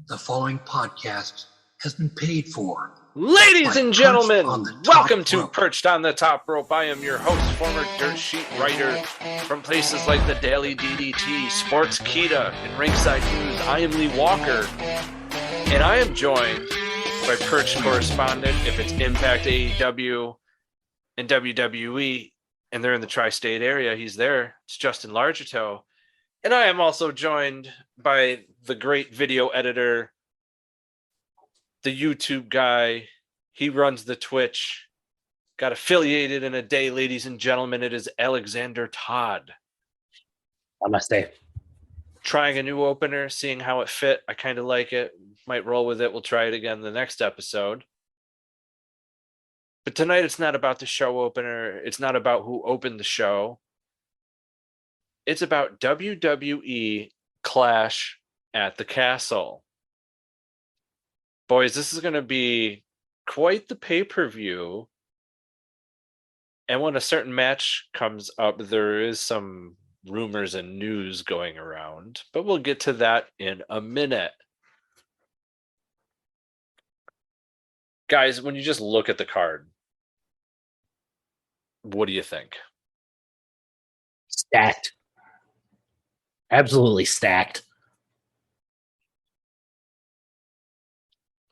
The following podcast has been paid for. Ladies and gentlemen, welcome to Rope. Perched on the Top Rope. I am your host, former dirt sheet writer from places like the Daily DDT, Sports Kita, and Ringside News. I am Lee Walker, and I am joined by Perched Correspondent, if it's Impact, AEW, and WWE, and they're in the tri-state area, he's there. It's Justin Largetoe. And I am also joined by the great video editor, the YouTube guy. He runs the Twitch. Got affiliated in a day, ladies and gentlemen. It is Alexander Todd. Namaste. Trying a new opener, seeing how it fit. I kind of like it. Might roll with it. We'll try it again the next episode. But tonight it's not about the show opener. It's not about who opened the show. It's about WWE Clash at the Castle. Boys, this is going to be quite the pay-per-view. And when a certain match comes up, there is some rumors and news going around. But we'll get to that in a minute. Guys, when you just look at the card, what do you think? Stacked. Absolutely stacked.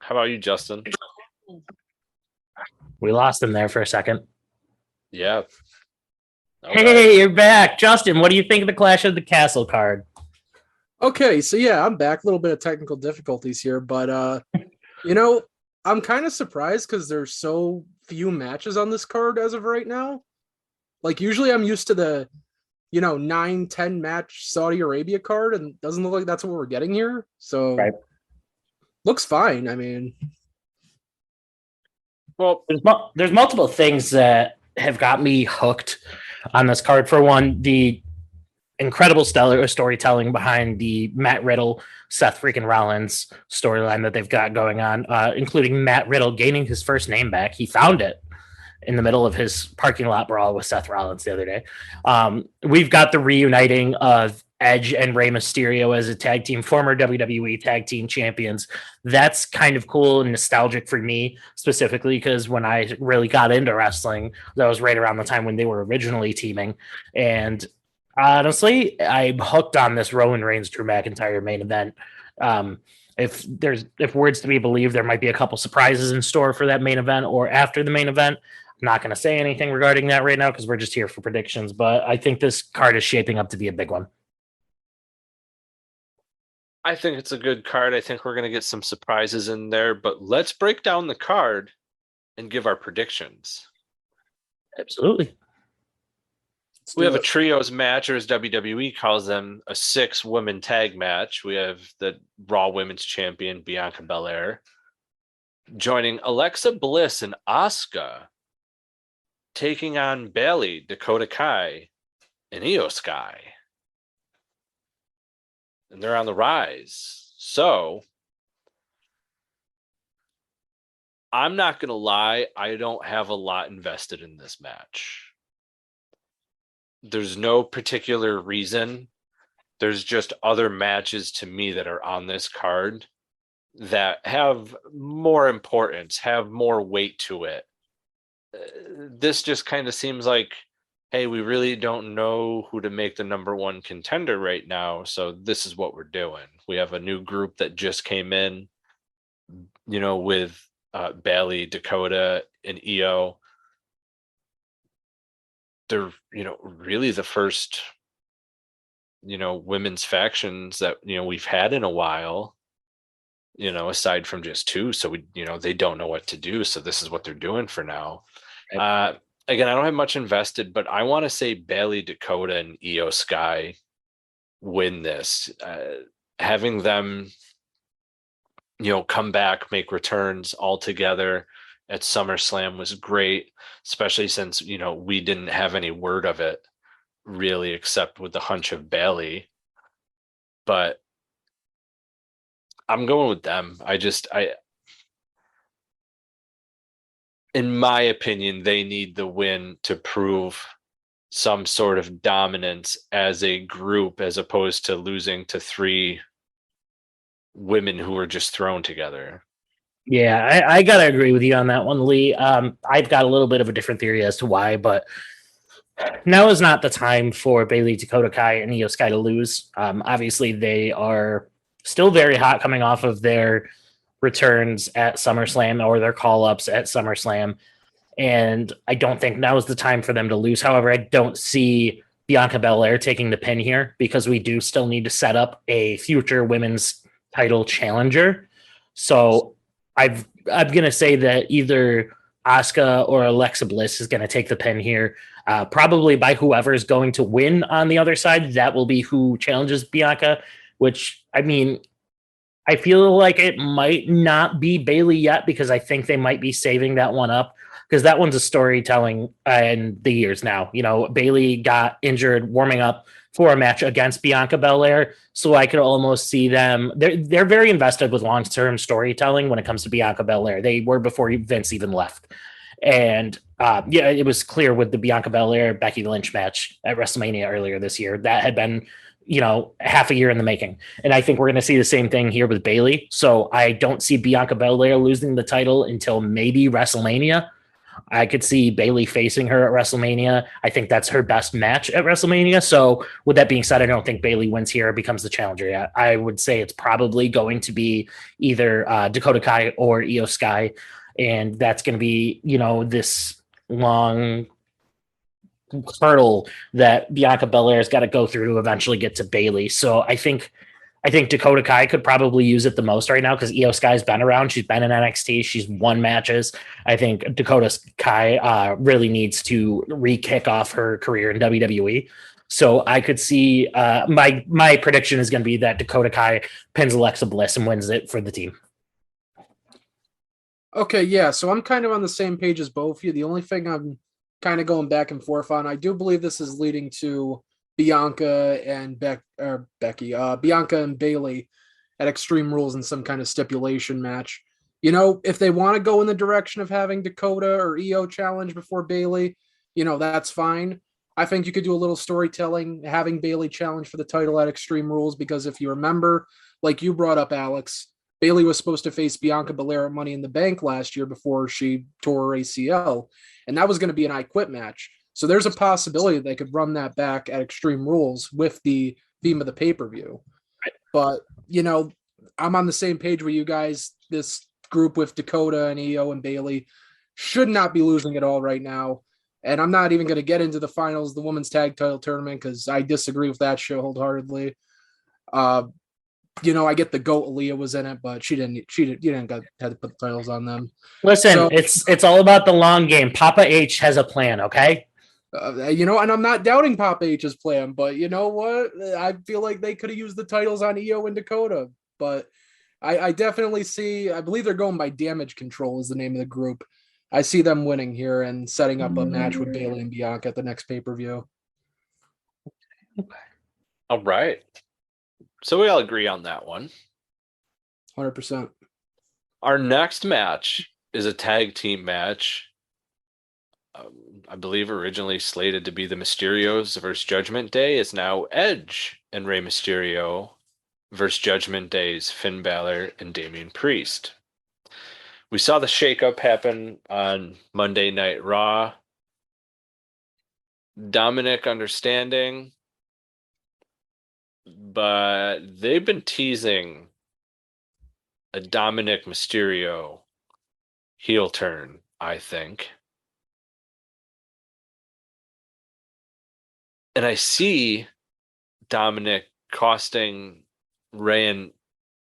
How about you, Justin? We lost him there for a second. Yeah. Okay. Hey, you're back. Justin, what do you think of the Clash of the Castle card? Okay, so yeah, I'm back. A little bit of technical difficulties here, but I'm kind of surprised because there's so few matches on this card as of right now. Like usually I'm used to the 9-10 match Saudi Arabia card, and doesn't look like that's what we're getting here. So looks fine. I mean, well, there's multiple things that have got me hooked on this card. For one, the incredible stellar storytelling behind the Matt Riddle, Seth freaking Rollins storyline that they've got going on, including Matt Riddle gaining his first name back. He found it in the middle of his parking lot brawl with Seth Rollins the other day. We've got the reuniting of Edge and Rey Mysterio as a tag team, former WWE tag team champions. That's kind of cool and nostalgic for me specifically, because when I really got into wrestling, that was right around the time when they were originally teaming. And honestly, I'm hooked on this Roman Reigns Drew McIntyre main event. If words to be believed, there might be a couple surprises in store for that main event or after the main event. I'm not going to say anything regarding that right now because we're just here for predictions, but I think this card is shaping up to be a big one. I think it's a good card. I think we're going to get some surprises in there, but let's break down the card and give our predictions. Absolutely. We have a trios match, or as WWE calls them, a 6-woman tag match. We have the Raw Women's Champion, Bianca Belair, joining Alexa Bliss and Asuka, taking on Bayley, Dakota Kai, and Io Sky. And they're on the rise. So, I'm not going to lie, I don't have a lot invested in this match. There's no particular reason. There's just other matches to me that are on this card that have more importance, have more weight to it. This just kind of seems like, hey, we really don't know who to make the number one contender right now, so this is what we're doing. We have a new group that just came in, with Bayley, Dakota, and Io. They're, really the first, women's factions that, we've had in a while, aside from just two. So they don't know what to do. So this is what they're doing for now. Again, I don't have much invested, but I want to say Bayley, Dakota, and Io Sky win this. Having them, come back, make returns all together at SummerSlam was great, especially since, we didn't have any word of it really, except with the hunch of Bayley. But I'm going with them. In my opinion, they need the win to prove some sort of dominance as a group, as opposed to losing to three women who were just thrown together. Yeah, I gotta agree with you on that one, Lee. I've got a little bit of a different theory as to why, but now is not the time for Bailey, Dakota Kai, and Io Sky to lose. Obviously, they are still very hot coming off of their returns at SummerSlam or their call-ups at SummerSlam, and I don't think now is the time for them to lose. However, I don't see Bianca Belair taking the pin here because we do still need to set up a future women's title challenger. So I'm going to say that either Asuka or Alexa Bliss is going to take the pin here, probably by whoever is going to win on the other side. That will be who challenges Bianca, which, I mean, I feel like it might not be Bailey yet because I think they might be saving that one up because that one's a storytelling in the years now. You know, Bailey got injured warming up for a match against Bianca Belair, so I could almost see them. They're very invested with long-term storytelling when it comes to Bianca Belair. They were before Vince even left, and yeah, it was clear with the Bianca Belair Becky Lynch match at WrestleMania earlier this year that had been, you know, half a year in the making, and I think we're going to see the same thing here with Bailey. So I don't see Bianca Belair losing the title until maybe WrestleMania. I could see Bailey facing her at WrestleMania. I think that's her best match at WrestleMania. So with that being said, I don't think Bailey wins here or becomes the challenger yet. I would say it's probably going to be either Dakota Kai or Io Sky. And that's going to be, you know, this long hurdle that Bianca Belair's got to go through to eventually get to Bailey. So I think Dakota Kai could probably use it the most right now because Io Sky's been around. She's been in NXT. She's won matches. I think Dakota Kai really needs to re-kick off her career in WWE. So I could see my prediction is going to be that Dakota Kai pins Alexa Bliss and wins it for the team. Okay, yeah, so I'm kind of on the same page as both of you. The only thing I'm kind of going back and forth on, I do believe this is leading to Bianca and Bianca and Bailey at Extreme Rules in some kind of stipulation match. You know, if they want to go in the direction of having Dakota or Io challenge before Bailey, you know, that's fine. I think you could do a little storytelling, having Bailey challenge for the title at Extreme Rules, because if you remember, like you brought up, Alex, Bailey was supposed to face Bianca Belair at Money in the Bank last year before she tore her ACL, and that was going to be an I Quit match. So there's a possibility that they could run that back at Extreme Rules with the theme of the pay-per-view. But, you know, I'm on the same page with you guys. This group with Dakota and Io and Bailey should not be losing at all right now. And I'm not even going to get into the finals, the women's tag title tournament, because I disagree with that show wholeheartedly. You know, I get the GOAT Aaliyah was in it, but you didn't have to put the titles on them. Listen, So, it's all about the long game. Papa H has a plan, okay? You know, and I'm not doubting Papa H's plan, but you know what? I feel like they could have used the titles on Io and Dakota, but I definitely see, I believe they're going by Damage Control is the name of the group. I see them winning here and setting up a match with Bailey and Bianca at the next pay-per-view. All right. So we all agree on that one. 100%. Our next match is a tag team match. I believe originally slated to be the Mysterios versus Judgment Day is now Edge and Rey Mysterio versus Judgment Day's Finn Balor and Damian Priest. We saw the shakeup happen on Monday Night Raw. Dominic understanding, but they've been teasing a Dominic Mysterio heel turn, I think. And I see Dominic costing Rey and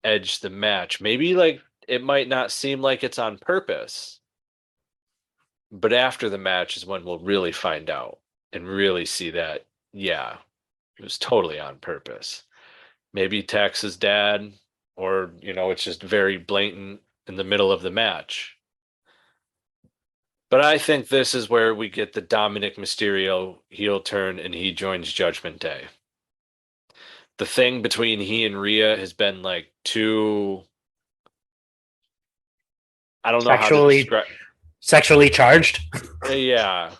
Edge the match. Maybe like it might not seem like it's on purpose, but after the match is when we'll really find out and really see that, yeah, it was totally on purpose. Maybe Tex's dad, or, you know, it's just very blatant in the middle of the match. But I think this is where we get the Dominic Mysterio heel turn and he joins Judgment Day. The thing between he and Rhea has been like too, I don't know how to describe. Sexually charged? Yeah.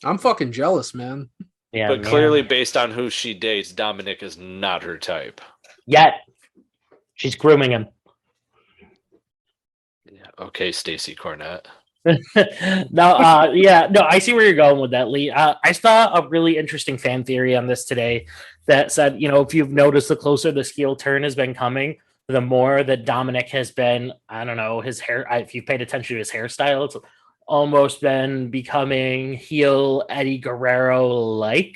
I'm fucking jealous, man. Yeah. But clearly based on who she dates, Dominic is not her type. Yet. She's grooming him. Yeah. Okay, Stacey Cornett. No, I see where you're going with that, Lee. I saw a really interesting fan theory on this today that said, if you've noticed, the closer this heel turn has been coming, the more that Dominic has been, I don't know, his hair, if you've paid attention to his hairstyle, it's almost been becoming heel Eddie Guerrero like.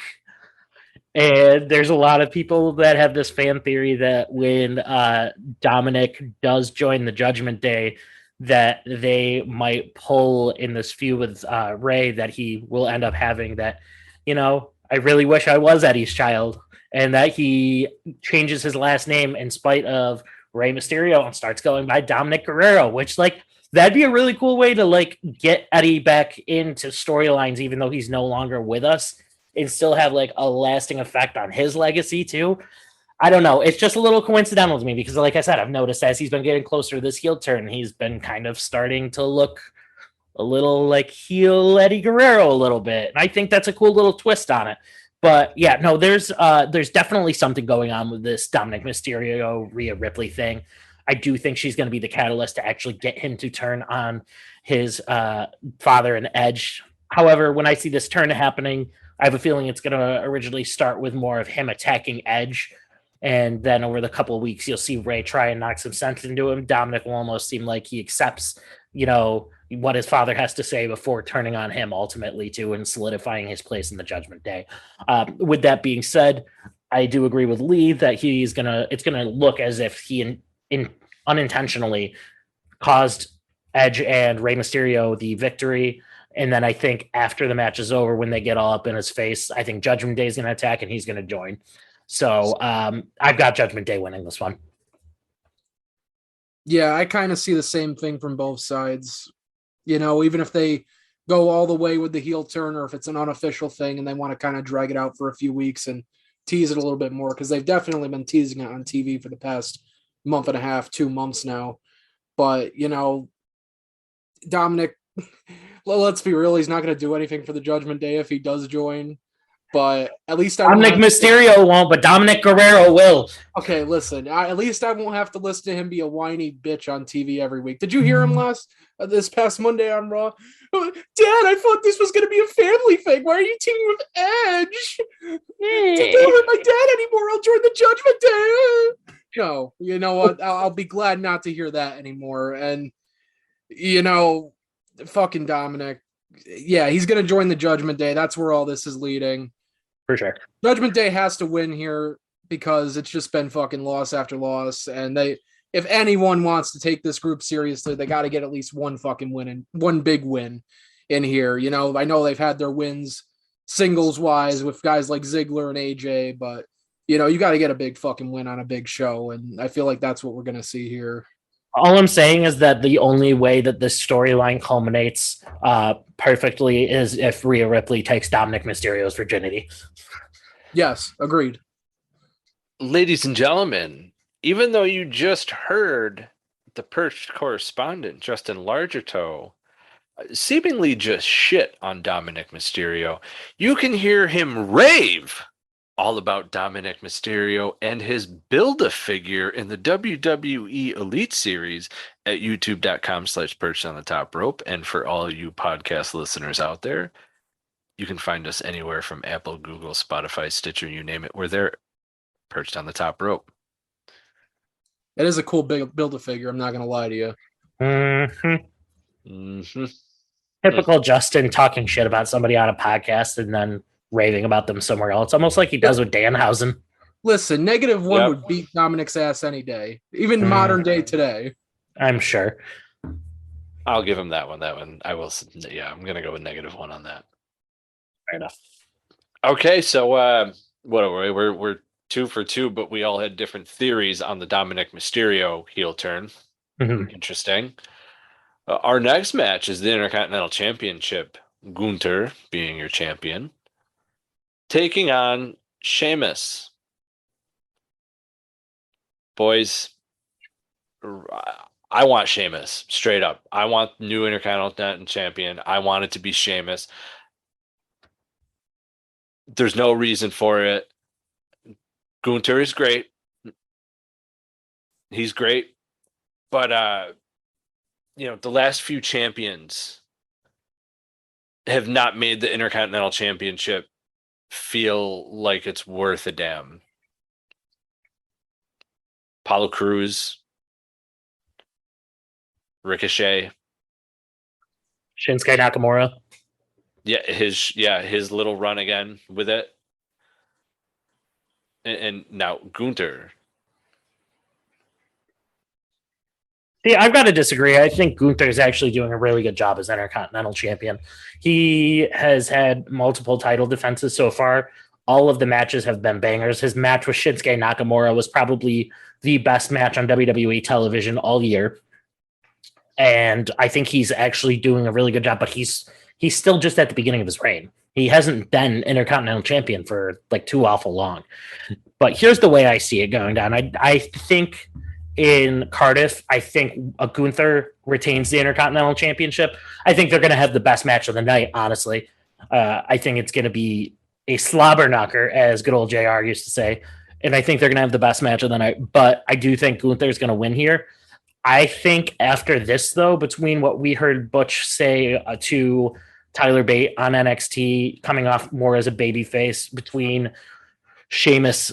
And there's a lot of people that have this fan theory that when Dominic does join the Judgment Day, that they might pull in this feud with Ray, that he will end up having that, I really wish I was Eddie's child, and that he changes his last name in spite of Rey Mysterio and starts going by Dominic Guerrero, which that'd be a really cool way to get Eddie back into storylines, even though he's no longer with us, and still have a lasting effect on his legacy too. I don't know. It's just a little coincidental to me because, like I said, I've noticed as he's been getting closer to this heel turn, he's been kind of starting to look a little like heel Eddie Guerrero a little bit. And I think that's a cool little twist on it. But yeah, no, there's definitely something going on with this Dominic Mysterio, Rhea Ripley thing. I do think she's going to be the catalyst to actually get him to turn on his father and Edge. However, when I see this turn happening, I have a feeling it's going to originally start with more of him attacking Edge. And then over the couple of weeks, you'll see Ray try and knock some sense into him. Dominic will almost seem like he accepts, what his father has to say before turning on him ultimately too, and solidifying his place in the Judgment Day. With that being said, I do agree with Lee that it's gonna look as if he unintentionally caused Edge and Rey Mysterio the victory. And then I think after the match is over, when they get all up in his face, I think Judgment Day is going to attack and he's going to join. So I've got Judgment Day winning this one. Yeah, I kind of see the same thing from both sides. Even if they go all the way with the heel turn, or if it's an unofficial thing and they want to kind of drag it out for a few weeks and tease it a little bit more, because they've definitely been teasing it on TV for the past month and a half, 2 months now. But, Dominic, well, let's be real, he's not going to do anything for the Judgment Day if he does join. But at least Dominic Mysterio won't, but Dominic Guerrero will. Okay, listen. At least I won't have to listen to him be a whiny bitch on TV every week. Did you hear him this past Monday on Raw? Oh, Dad, I thought this was going to be a family thing. Why are you teaming with Edge? Don't with my dad anymore. I'll join the Judgment Day. No, you know what? I'll be glad not to hear that anymore. And fucking Dominic. Yeah, he's going to join the Judgment Day. That's where all this is leading. For sure. Judgment Day has to win here because it's just been fucking loss after loss. And if anyone wants to take this group seriously, they got to get at least one fucking win and one big win in here. I know they've had their wins singles wise with guys like Ziggler and AJ, but you got to get a big fucking win on a big show. And I feel like that's what we're going to see here. All I'm saying is that the only way that this storyline culminates perfectly is if Rhea Ripley takes Dominic Mysterio's virginity. Yes, agreed. Ladies and gentlemen, even though you just heard the Perched correspondent, Justin Largertoe, seemingly just shit on Dominic Mysterio, you can hear him rave all about Dominic Mysterio and his Build-A-Figure in the WWE Elite Series at youtube.com/perched on the top rope. And for all you podcast listeners out there, you can find us anywhere from Apple, Google, Spotify, Stitcher, you name it. We're there, perched on the top rope. It is a cool big Build-A-Figure. I'm not going to lie to you. Mm-hmm. Mm-hmm. Typical Justin talking shit about somebody on a podcast and then raving about them somewhere else, almost like he does with Danhausen. Listen, -1 would beat Dominic's ass any day, even modern day today. I'm sure. I'll give him that one. I will. Yeah, I'm gonna go with -1 on that. Fair enough. Okay, so what are we? We're 2 for 2, but we all had different theories on the Dominic Mysterio heel turn. Mm-hmm. Interesting. Our next match is the Intercontinental Championship. Gunther being your champion, taking on Sheamus. Boys, I want Sheamus, straight up. I want new Intercontinental Champion. I want it to be Sheamus. There's no reason for it. Gunther is great. He's great. But the last few champions have not made the Intercontinental Championship feel like it's worth a damn. Apollo Crews, Ricochet, Shinsuke Nakamura. His little run again with it. And now Gunther. See, I've got to disagree. I think Gunther is actually doing a really good job as Intercontinental Champion. He has had multiple title defenses so far. All of the matches have been bangers. His match with Shinsuke Nakamura was probably the best match on WWE television all year. And I think he's actually doing a really good job, but he's still just at the beginning of his reign. He hasn't been Intercontinental Champion for like too awful long. But here's the way I see it going down. I think in Cardiff, I think Gunther retains the Intercontinental Championship. I think they're going to have the best match of the night, honestly. I think it's going to be a slobber knocker, as good old JR used to say. And I think they're going to have the best match of the night. But I do think Gunther's going to win here. I think after this, though, between what we heard Butch say to Tyler Bate on NXT, coming off more as a babyface, between Sheamus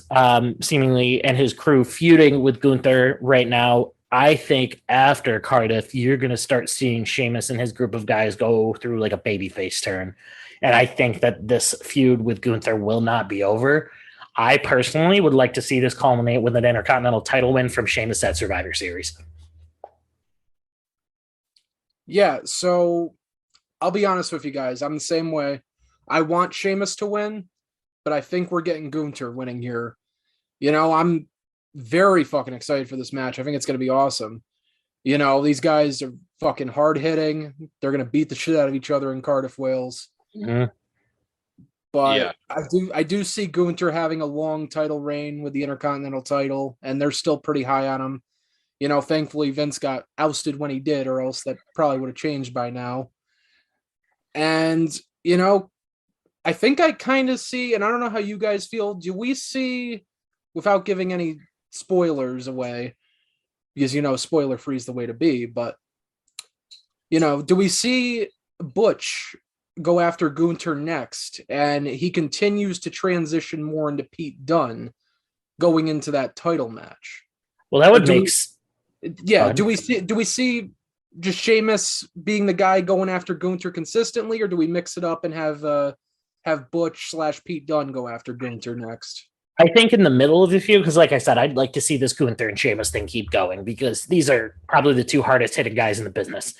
seemingly and his crew feuding with Gunther right now, I think after Cardiff, you're going to start seeing Sheamus and his group of guys go through like a babyface turn. And I think that this feud with Gunther will not be over. I personally would like to see this culminate with an Intercontinental title win from Sheamus at Survivor Series. Yeah, so I'll be honest with you guys. I'm the same way. I want Sheamus to win, but I think we're getting Gunther winning here. I'm very fucking excited for this match. I think it's going to be awesome. These guys are fucking hard hitting. They're going to beat the shit out of each other in Cardiff, Wales. Mm-hmm. But yeah. I do see Gunther having a long title reign with the Intercontinental title, and they're still pretty high on him. Thankfully Vince got ousted when he did, or else that probably would have changed by now. And, I think I kind of see, and I don't know how you guys feel, do we see, without giving any spoilers away, because, spoiler free is the way to be, but, do we see Butch go after Gunther next, and he continues to transition more into Pete Dunne going into that title match? Well, that would make Yeah, do we see just Sheamus being the guy going after Gunther consistently, or do we mix it up and have Butch / Pete Dunne go after Gunther next? I think in the middle of the feud, because like I said, I'd like to see this Gunther and Sheamus thing keep going, because these are probably the two hardest hitting guys in the business,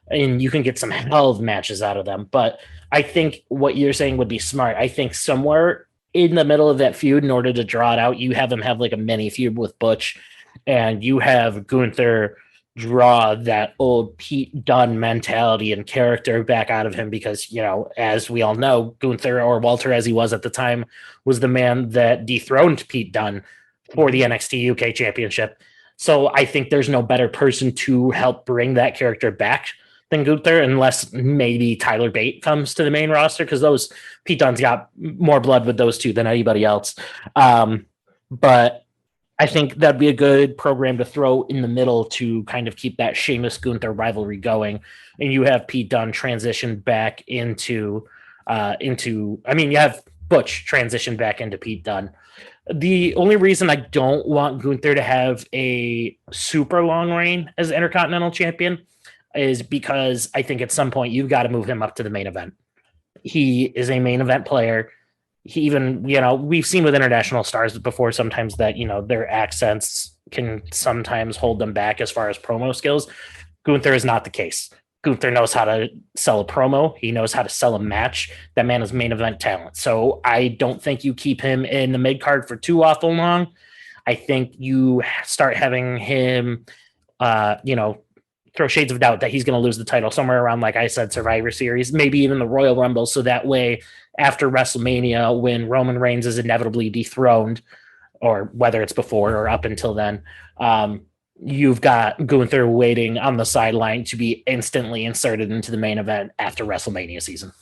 and you can get some hell of matches out of them. But I think what you're saying would be smart. I think somewhere in the middle of that feud, in order to draw it out, you have them have like a mini feud with Butch, and you have Gunther draw that old Pete Dunne mentality and character back out of him, because, as we all know, Gunther, or Walter as he was at the time, was the man that dethroned Pete Dunne for the NXT UK Championship. So I think there's no better person to help bring that character back than Gunther, unless maybe Tyler Bate comes to the main roster, because Pete Dunne's got more blood with those two than anybody else. But I think that'd be a good program to throw in the middle to kind of keep that Sheamus Gunther rivalry going. And you have Pete Dunne transition back you have Butch transition back into Pete Dunne. The only reason I don't want Gunther to have a super long reign as Intercontinental Champion is because I think at some point you've got to move him up to the main event. He is a main event player. He even, we've seen with international stars before sometimes that, their accents can sometimes hold them back as far as promo skills. Gunther is not the case. Gunther knows how to sell a promo. He knows how to sell a match. That man is main event talent. So I don't think you keep him in the mid card for too awful long. I think you start having him, throw shades of doubt that he's going to lose the title somewhere around, like I said, Survivor Series, maybe even the Royal Rumble. So that way, after WrestleMania, when Roman Reigns is inevitably dethroned, or whether it's before or up until then, you've got Gunther waiting on the sideline to be instantly inserted into the main event after WrestleMania season.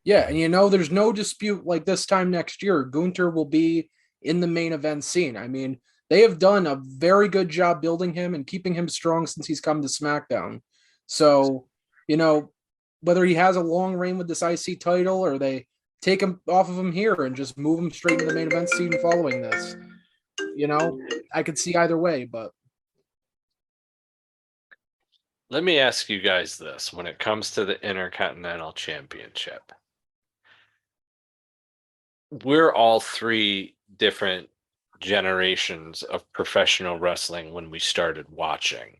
Yeah, and there's no dispute, like this time next year, Gunther will be in the main event scene. I mean, They have done a very good job building him and keeping him strong since he's come to SmackDown. So, you know, whether he has a long reign with this IC title or they take him off of him here and just move him straight into the main event scene following this, you know, I could see either way, but. Let me ask you guys this when it comes to the Intercontinental Championship. We're all three different generations of professional wrestling when we started watching.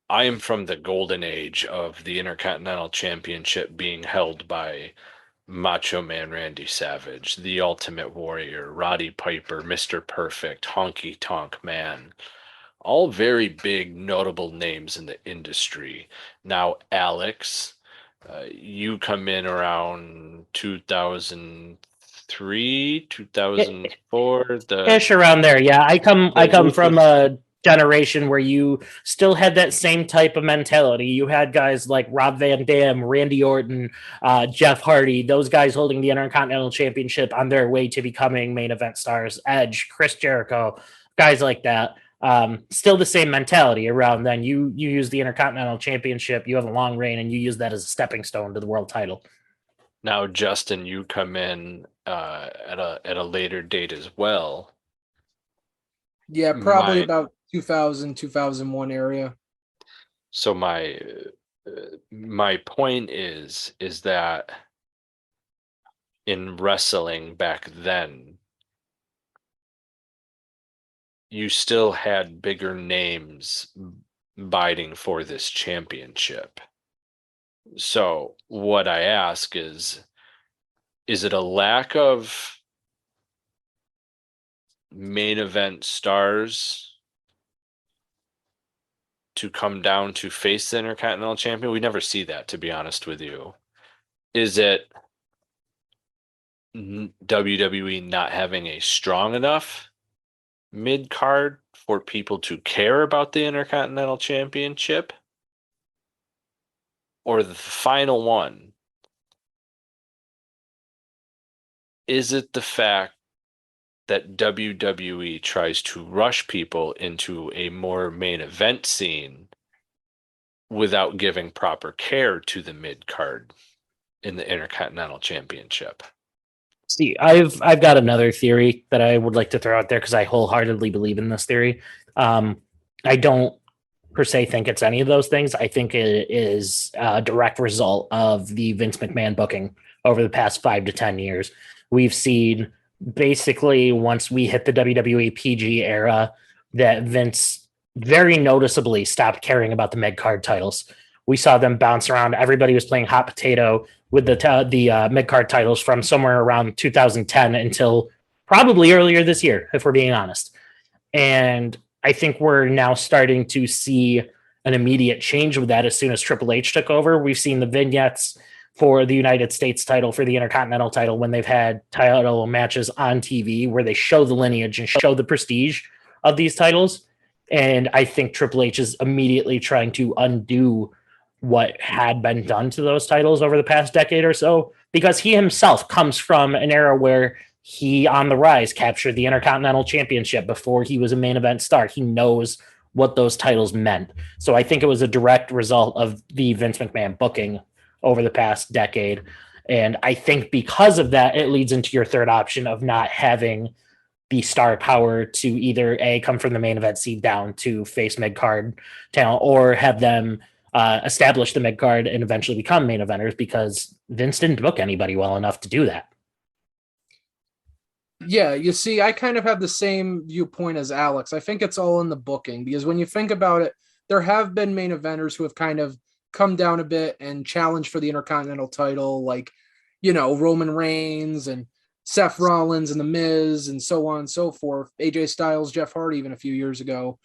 I am from the golden age of the Intercontinental Championship being held by Macho Man Randy Savage, the Ultimate Warrior, Roddy Piper, Mr. Perfect, Honky Tonk Man. All very big, notable names in the industry. Now, Alex, you come in around 2003, 2004. Ish around there, yeah. I come from a generation where you still had that same type of mentality. You had guys like Rob Van Dam, Randy Orton, Jeff Hardy, those guys holding the Intercontinental Championship on their way to becoming main event stars. Edge, Chris Jericho, guys like that. Still the same mentality around then. You use the Intercontinental Championship, you have a long reign, and you use that as a stepping stone to the world title. Now, Justin, you come in at a later date as well. Yeah, probably about 2000, 2001 area. So my point is that in wrestling back then, you still had bigger names biting for this championship. So what I ask is it a lack of main event stars to come down to face the Intercontinental Champion? We never see that, to be honest with you. Is it WWE not having a strong enough mid-card for people to care about the Intercontinental Championship? Or the final one, is it the fact that WWE tries to rush people into a more main event scene without giving proper care to the mid-card in the Intercontinental Championship? See, I've got another theory that I would like to throw out there because I wholeheartedly believe in this theory. I don't per se think it's any of those things. I think it is a direct result of the Vince McMahon booking over the past 5 to 10 years. We've seen basically once we hit the WWE PG era that Vince very noticeably stopped caring about the mid-card titles. We saw them bounce around. Everybody was playing hot potato with the mid-card titles from somewhere around 2010 until probably earlier this year, if we're being honest. And I think we're now starting to see an immediate change with that as soon as Triple H took over. We've seen the vignettes for the United States title, for the Intercontinental title, when they've had title matches on TV where they show the lineage and show the prestige of these titles. And I think Triple H is immediately trying to undo what had been done to those titles over the past decade or so, because he himself comes from an era where he, on the rise, captured the Intercontinental Championship before he was a main event star. He knows what those titles meant. So I think it was a direct result of the Vince McMahon booking over the past decade. And I think because of that, it leads into your third option of not having the star power to either A, come from the main event seed down to face mid-card talent, or have them establish the mid-card and eventually become main eventers, because Vince didn't book anybody well enough to do that. Yeah, you see, I kind of have the same viewpoint as Alex. I think it's all in the booking, because when you think about it, there have been main eventers who have kind of come down a bit and challenged for the Intercontinental title, like, you know, Roman Reigns and Seth Rollins and The Miz and so on and so forth, AJ Styles, Jeff Hardy, even a few years ago.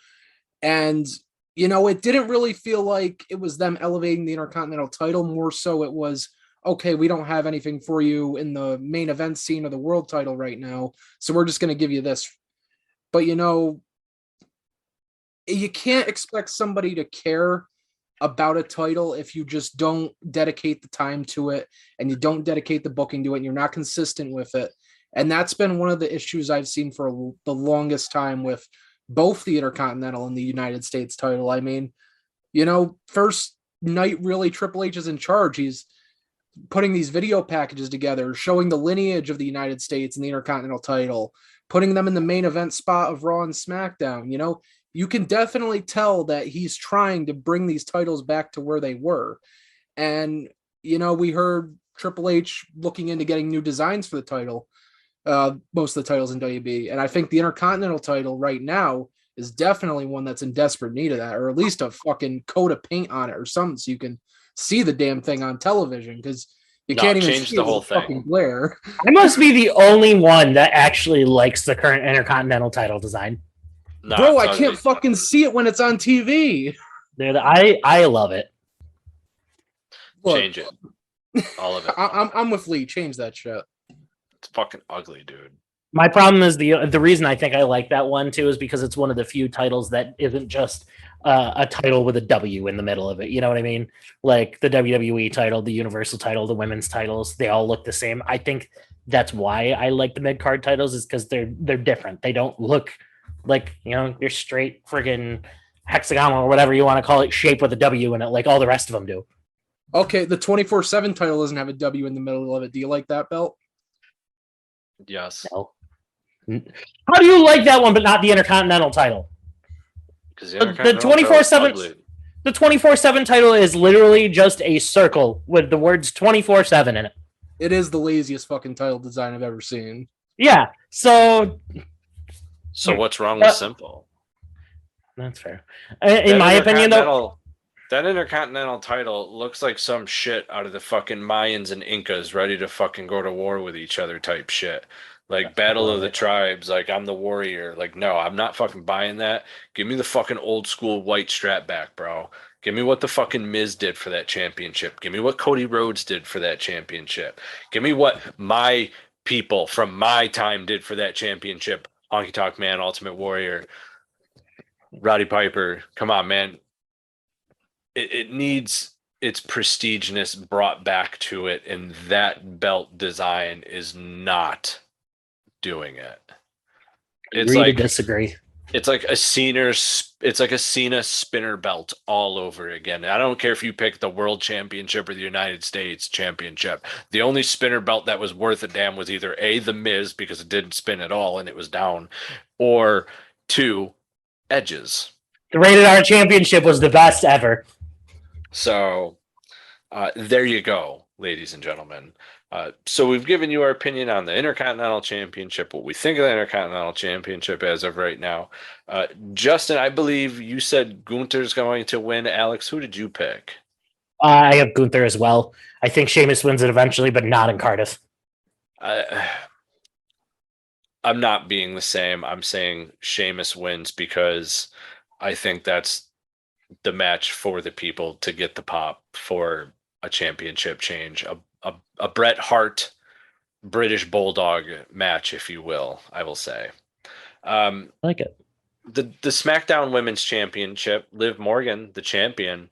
And, you know, it didn't really feel like it was them elevating the Intercontinental title. More so it was, okay, we don't have anything for you in the main event scene of the world title right now, so we're just going to give you this. But, you know, you can't expect somebody to care about a title if you just don't dedicate the time to it and you don't dedicate the booking to it and you're not consistent with it. And that's been one of the issues I've seen for the longest time with both the Intercontinental and the United States title. I mean, first night really Triple H is in charge. He's putting these video packages together, showing the lineage of the United States and the Intercontinental title, putting them in the main event spot of Raw and SmackDown. You can definitely tell that he's trying to bring these titles back to where they were. And, we heard Triple H looking into getting new designs for the title, most of the titles in WB. And I think the Intercontinental title right now is definitely one that's in desperate need of that, or at least a fucking coat of paint on it or something so you can see the damn thing on television, because you can't even change see the whole thing. Fucking glare. I must be the only one that actually likes the current Intercontinental title design. No, Bro, I can't fucking see it when it's on TV. Dude, I love it. Look, change it. All of it. I'm with Lee. Change that shit. It's fucking ugly, dude. My problem is the reason I think I like that one too is because it's one of the few titles that isn't just a title with a W in the middle of it. You know what I mean? Like the WWE title, the Universal title, the women's titles, they all look the same. I think that's why I like the mid-card titles, is because they're different. They don't look like, your straight friggin' hexagonal or whatever you want to call it shape with a W in it, like all the rest of them do. Okay, the 24/7 title doesn't have a W in the middle of it. Do you like that belt? Yes. No. How do you like that one, but not the Intercontinental title? Because The 24/7 the 24/7 title is literally just a circle with the words 24/7 in it. It is the laziest fucking title design I've ever seen. Yeah, so what's wrong with simple? that's fair. In my opinion, though, that Intercontinental title looks like some shit out of the fucking Mayans and Incas ready to fucking go to war with each other type shit. Like Battle of the Tribes, like I'm the warrior. Like, no, I'm not fucking buying that. Give me the fucking old school white strap back, bro. Give me what the fucking Miz did for that championship. Give me what Cody Rhodes did for that championship. Give me what my people from my time did for that championship. Honky Tonk Man, Ultimate Warrior, Roddy Piper. Come on, man. It needs its prestigeness brought back to it, and that belt design is not doing it. It's agree like to disagree. It's like a Cena spinner belt all over again. I don't care if you pick the World Championship or the United States Championship. The only spinner belt that was worth a damn was either A, the Miz, because it didn't spin at all and it was down, or 2, Edge's. The Rated R Championship was the best ever. So there you go, ladies and gentlemen. So we've given you our opinion on the Intercontinental Championship, what we think of the Intercontinental Championship as of right now. Justin, I believe you said Gunther's going to win. Alex, who did you pick? I have Gunther as well. I think Sheamus wins it eventually, but not in Cardiff. I'm not being the same. I'm saying Sheamus wins because I think that's the match for the people to get the pop for a championship change, a Bret Hart British Bulldog match, if you will, I will say. I like it. The SmackDown Women's Championship, Liv Morgan, the champion,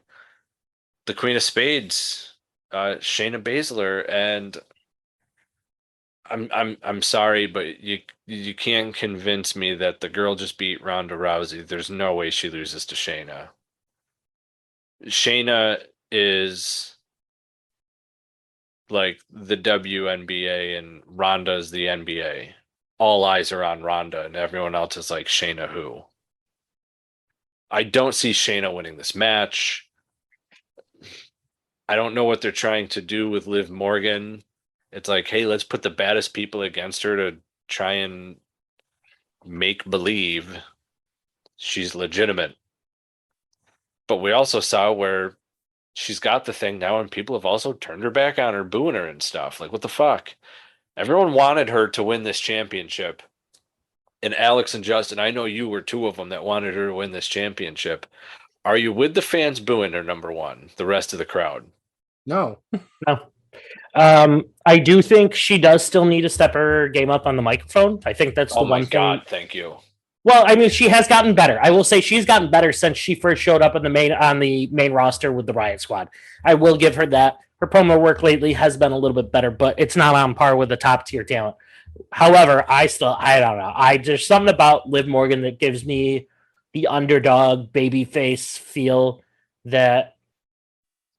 the Queen of Spades, Shayna Baszler, and I'm sorry, but you can't convince me that the girl just beat Ronda Rousey. There's no way she loses to Shayna. Shayna is like the WNBA and Ronda is the NBA. All eyes are on Ronda and everyone else is like, Shayna who? I don't see Shayna winning this match. I don't know what they're trying to do with Liv Morgan. It's like, hey, let's put the baddest people against her to try and make believe she's legitimate. But we also saw where she's got the thing now and people have also turned her back on her, booing her and stuff. Like, what the fuck? Everyone wanted her to win this championship. And Alex and Justin, I know you were 2 of them that wanted her to win this championship. Are you with the fans booing her, number one, the rest of the crowd? No. I do think she does still need to step her game up on the microphone. I think that's the one thing. Oh my God, thank you. Well, I mean, she has gotten better. I will say she's gotten better since she first showed up on the main roster with the Riot Squad. I will give her that. Her promo work lately has been a little bit better, but it's not on par with the top tier talent. However, I don't know. There's something about Liv Morgan that gives me the underdog babyface feel that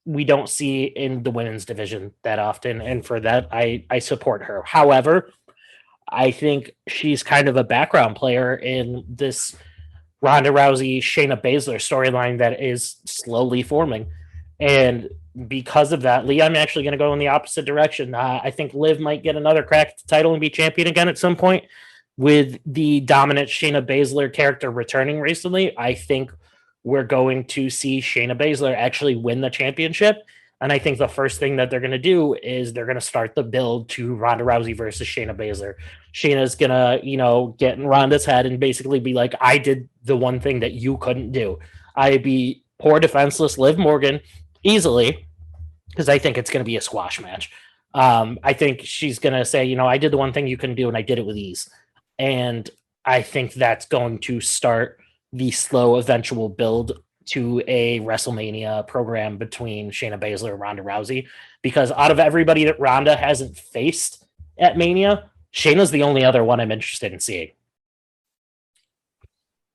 we don't see in the women's division that often. And for that, I support her. However, I think she's kind of a background player in this Ronda Rousey, Shayna Baszler storyline that is slowly forming. And because of that, Lee, I'm actually going to go in the opposite direction. I think Liv might get another crack at the title and be champion again at some point. With the dominant Shayna Baszler character returning recently, I think we're going to see Shayna Baszler actually win the championship. And I think the first thing that they're going to do is they're going to start the build to Ronda Rousey versus Shayna Baszler. Shayna's going to, get in Ronda's head and basically be like, I did the one thing that you couldn't do. I beat poor defenseless Liv Morgan easily, because I think it's going to be a squash match. I think she's going to say, I did the one thing you couldn't do and I did it with ease. And I think that's going to start the slow eventual build to a WrestleMania program between Shayna Baszler and Ronda Rousey, because out of everybody that Ronda hasn't faced at Mania, Shayna's the only other one I'm interested in seeing.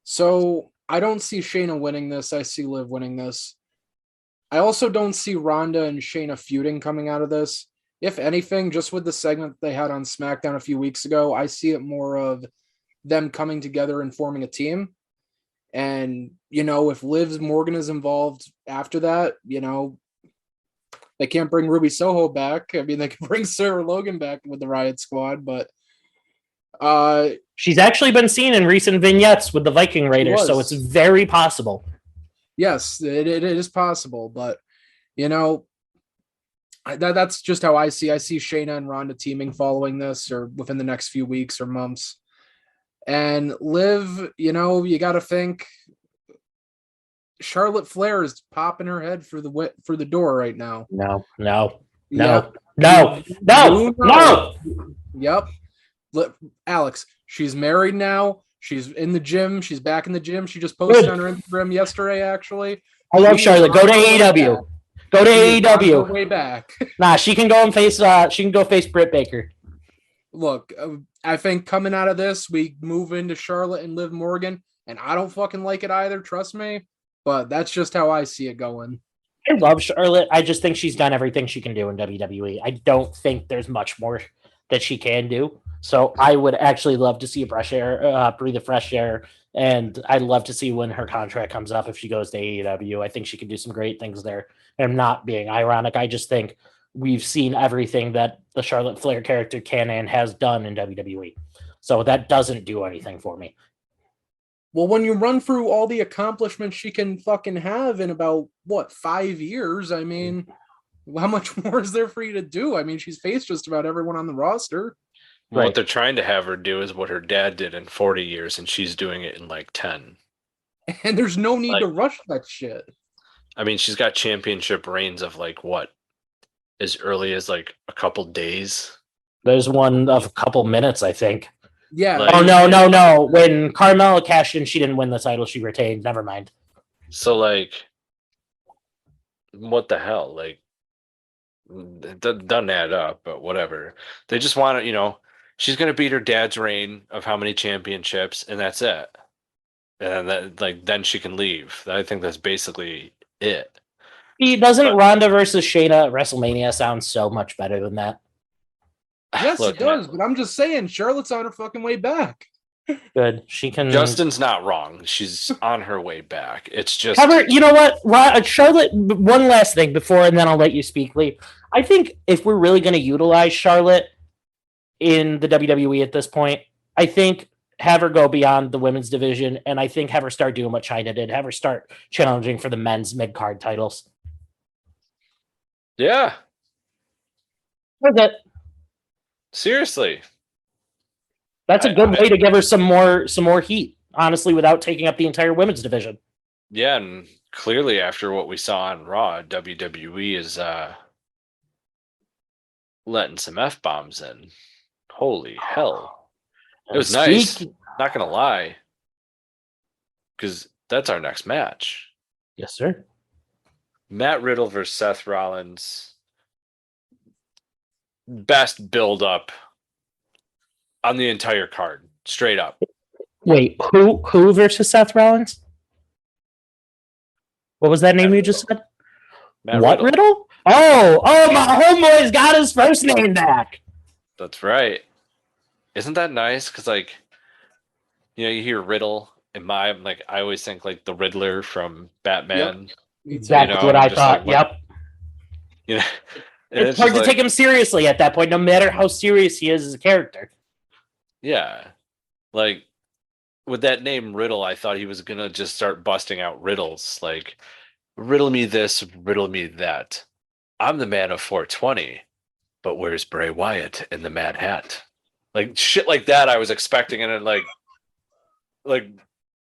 So I don't see Shayna winning this. I see Liv winning this. I also don't see Ronda and Shayna feuding coming out of this. If anything, just with the segment they had on SmackDown a few weeks ago, I see it more of them coming together and forming a team. And, if Liv Morgan is involved after that, they can't bring Ruby Soho back. I mean, they can bring Sarah Logan back with the Riot Squad, but she's actually been seen in recent vignettes with the Viking Raiders, so it's very possible. Yes, it is possible, but that's just how I see Shayna and Ronda teaming following this or within the next few weeks or months. And Liv, you got to think Charlotte Flair is popping her head for the door right now. No. Yep. Alex, she's married now. She's in the gym. She's back in the gym. She just posted on her Instagram yesterday, actually. I love Charlotte. Go to AEW. Go to AEW. Way back. Nah, she can go and face. She can go face Britt Baker. Look, I think coming out of this, we move into Charlotte and Liv Morgan, and I don't fucking like it either. Trust me, but that's just how I see it going. I love Charlotte. I just think she's done everything she can do in WWE. I don't think there's much more that she can do. So I would actually love to see a breathe of fresh air. And I'd love to see when her contract comes up if she goes to AEW. I think she could do some great things there. And I'm not being ironic. I just think we've seen everything that the Charlotte Flair character can and has done in WWE. So that doesn't do anything for me. Well, when you run through all the accomplishments she can fucking have in about, 5 years, I mean, how much more is there for you to do? I mean, she's faced just about everyone on the roster. Right. What they're trying to have her do is what her dad did in 40 years, and she's doing it in 10. And there's no need to rush that shit. I mean, she's got championship reigns of as early as a couple days. There's one of a couple minutes, I think. Yeah. No. When Carmella cashed in, she didn't win the title. She retained. Never mind. So, what the hell? It doesn't add up, but whatever. They just want to, she's going to beat her dad's reign of how many championships, and that's it. And then she can leave. I think that's basically it. Doesn't Ronda versus Shayna at WrestleMania sound so much better than that? Yes, it does, but I'm just saying, Charlotte's on her fucking way back. Good. She can. Justin's not wrong. She's on her way back. It's just. You know what? Charlotte, one last thing before, and then I'll let you speak, Lee. I think if we're really going to utilize Charlotte in the WWE at this point, I think have her go beyond the women's division, and I think have her start doing what Chyna did. Have her start challenging for the men's mid-card titles. Yeah. That's it. Seriously. That's a good way to give her some more heat, honestly, without taking up the entire women's division. Yeah, and clearly after what we saw on Raw, WWE is letting some F-bombs in. Holy hell. It was nice. Not going to lie. Because that's our next match. Yes, sir. Matt Riddle versus Seth Rollins. Best build-up on the entire card, straight up. Wait, who versus Seth Rollins? What was that name you just said? Matt Riddle? Oh, my homeboy's got his first name back. That's right. Isn't that nice? Because, like, you know, you hear Riddle, I always think like the Riddler from Batman. Yep. Exactly what I thought. Yep. You know, it's hard to take him seriously at that point, no matter how serious he is as a character. Yeah. Like, with that name Riddle, I thought he was going to just start busting out riddles. Like, riddle me this, riddle me that. I'm the man of 420, but where's Bray Wyatt in the Mad Hat? Like, shit like that I was expecting, and then, like,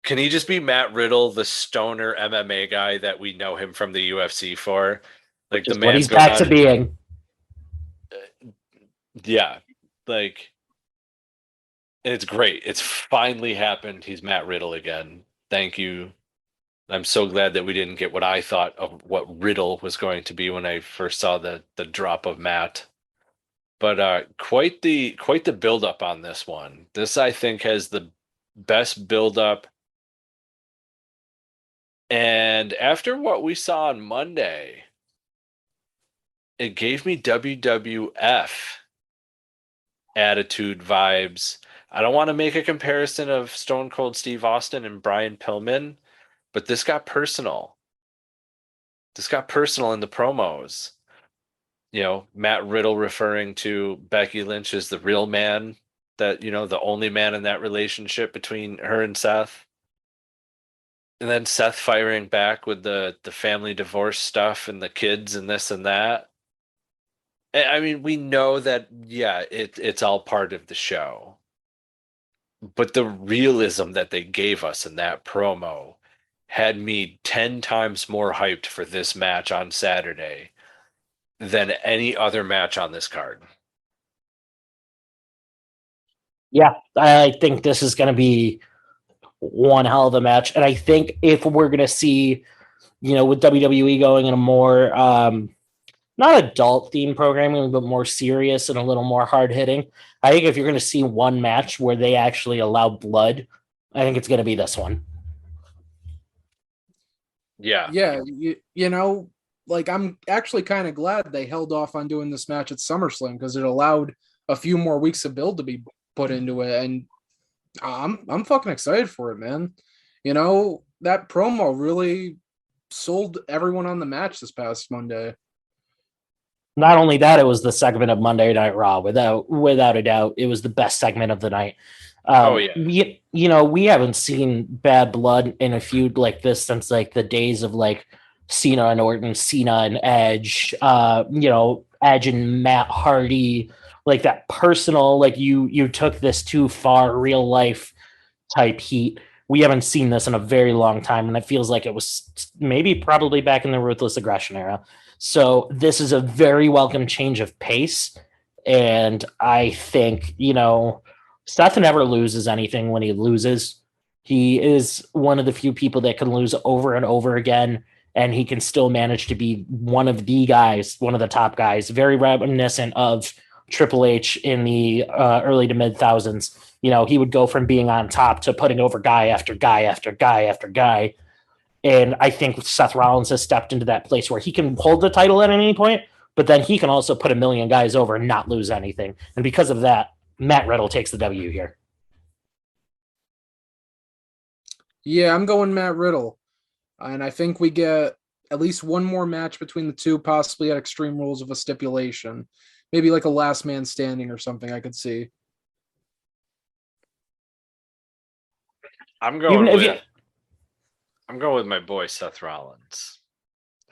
can he just be Matt Riddle, the stoner MMA guy that we know him from the UFC for? Like, just the man, what he's back to being. Yeah, like, it's great. It's finally happened. He's Matt Riddle again. Thank you. I'm so glad that we didn't get what I thought of what Riddle was going to be when I first saw the drop of Matt. But quite the build up on this one. This, I think, has the best build up. And after what we saw on Monday, it gave me WWF attitude vibes. I don't want to make a comparison of Stone Cold Steve Austin and Brian Pillman, but this got personal. This got personal in the promos. You know, Matt Riddle referring to Becky Lynch as the real man, that, you know, the only man in that relationship between her and Seth. And then Seth firing back with the family divorce stuff and the kids and this and that. I mean, we know that, yeah, it's all part of the show. But the realism that they gave us in that promo had me 10 times more hyped for this match on Saturday than any other match on this card. Yeah, I think this is going to be one hell of a match. And I think if we're going to see, you know, with WWE going in a more, not adult theme programming, but more serious and a little more hard hitting, I think if you're going to see one match where they actually allow blood, I think it's going to be this one. Yeah. Yeah. You know, like, I'm actually kind of glad they held off on doing this match at SummerSlam, because it allowed a few more weeks of build to be put into it. And I'm fucking excited for it, man. You know, that promo really sold everyone on the match this past Monday. Not only that, it was the segment of Monday Night Raw. Without a doubt, it was the best segment of the night. We haven't seen bad blood in a feud like this since like the days of like Cena and Orton, Cena and Edge, Edge and Matt Hardy, like that personal, like you took this too far, real life type heat. We haven't seen this in a very long time, and it feels like it was probably back in the Ruthless Aggression era. So this is a very welcome change of pace. And I think, Seth never loses anything when he loses. He is one of the few people that can lose over and over again, and he can still manage to be one of the guys, one of the top guys, very reminiscent of Triple H in the early to mid thousands. He would go from being on top to putting over guy after guy after guy after guy. And I think Seth Rollins has stepped into that place where he can hold the title at any point, but then he can also put a million guys over and not lose anything. And because of that, Matt Riddle takes the W here. Yeah, I'm going Matt Riddle. And I think we get at least one more match between the two, possibly at Extreme Rules of a stipulation. Maybe like a last man standing or something I could see. I'm going with my boy Seth Rollins.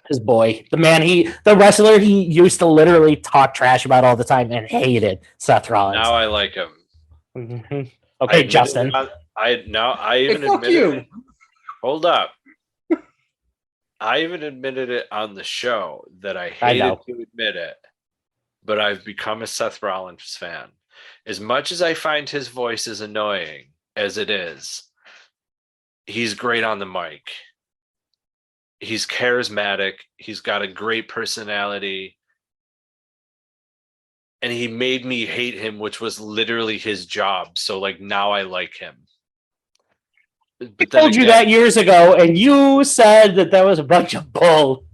His boy, the wrestler he used to literally talk trash about all the time and hated, Seth Rollins. Now I like him. Mm-hmm. Okay, Justin. I even admitted it. Hold up. I even admitted it on the show that I hated to admit it, but I've become a Seth Rollins fan. As much as I find his voice as annoying as it is, he's great on the mic. He's charismatic. He's got a great personality. and he made me hate him, which was literally his job. So like now I like him. I told you that years ago, and you said that was a bunch of bull.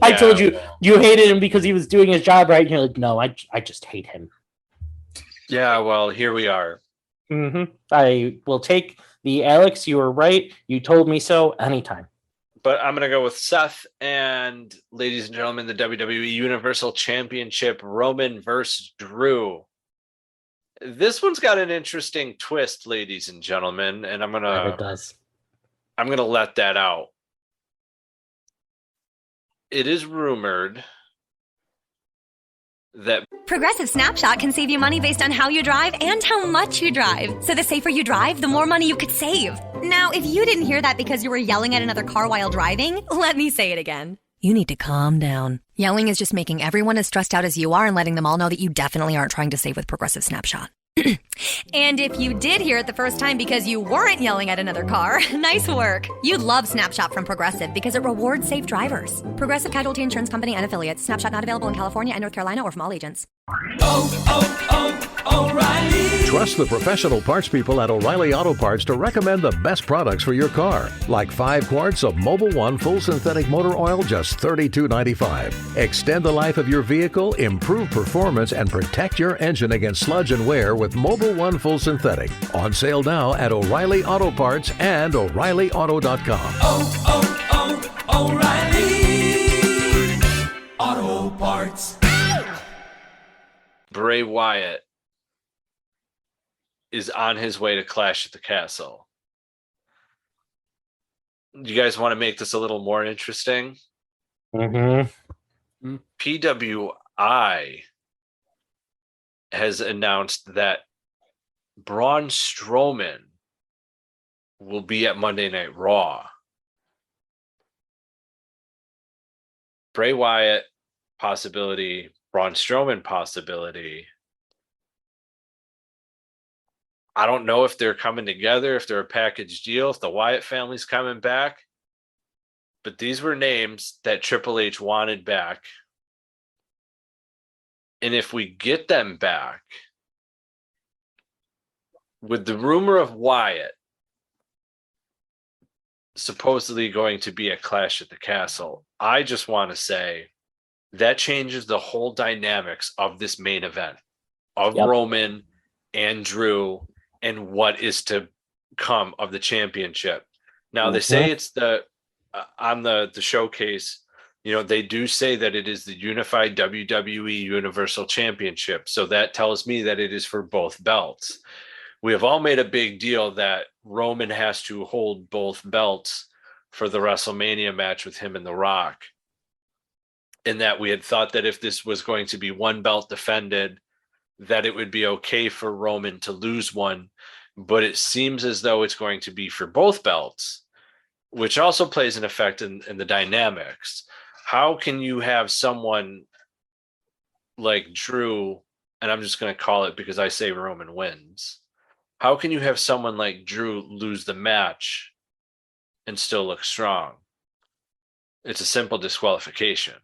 I told you hated him because he was doing his job right, and you're like, no, I just hate him. Yeah, well, here we are. Mm-hmm. I will take the Alex, you were right. You told me so anytime. But I'm going to go with Seth. And ladies and gentlemen, the WWE Universal Championship, Roman versus Drew. This one's got an interesting twist, ladies and gentlemen. And I'm going to let that out. It is rumored that Progressive Snapshot can save you money based on how you drive and how much you drive. So the safer you drive, the more money you could save. Now, if you didn't hear that because you were yelling at another car while driving, let me say it again. You need to calm down. Yelling is just making everyone as stressed out as you are and letting them all know that you definitely aren't trying to save with Progressive Snapshot. And if you did hear it the first time because you weren't yelling at another car, nice work. You'd love Snapshot from Progressive because it rewards safe drivers. Progressive Casualty Insurance Company and Affiliates. Snapshot not available in California and North Carolina or from all agents. O'Reilly. Trust the professional parts people at O'Reilly Auto Parts to recommend the best products for your car. Like 5 quarts of Mobil 1 full synthetic motor oil, just $32.95. Extend the life of your vehicle, improve performance, and protect your engine against sludge and wear with Mobil 1 full synthetic. On sale now at O'Reilly Auto Parts and O'ReillyAuto.com. O'Reilly Auto Parts. Bray Wyatt is on his way to Clash at the Castle. You guys want to make this a little more interesting? Mm-hmm. PWI has announced that Braun Strowman will be at Monday Night Raw. Bray Wyatt, possibility. Braun Strowman, possibility. I don't know if they're coming together, if they're a package deal, if the Wyatt family's coming back. But these were names that Triple H wanted back. And if we get them back, with the rumor of Wyatt supposedly going to be a Clash at the Castle, I just want to say that changes the whole dynamics of this main event of Roman and Drew and what is to come of the championship. Now they say it's on the showcase, you know, they do say that it is the unified WWE Universal Championship. So that tells me that it is for both belts. We have all made a big deal that Roman has to hold both belts for the WrestleMania match with him and The Rock. And that we had thought that if this was going to be one belt defended, that it would be okay for Roman to lose one. But it seems as though it's going to be for both belts, which also plays an effect in the dynamics. How can you have someone like Drew, and I'm just going to call it because I say Roman wins. How can you have someone like Drew lose the match and still look strong? It's a simple disqualification.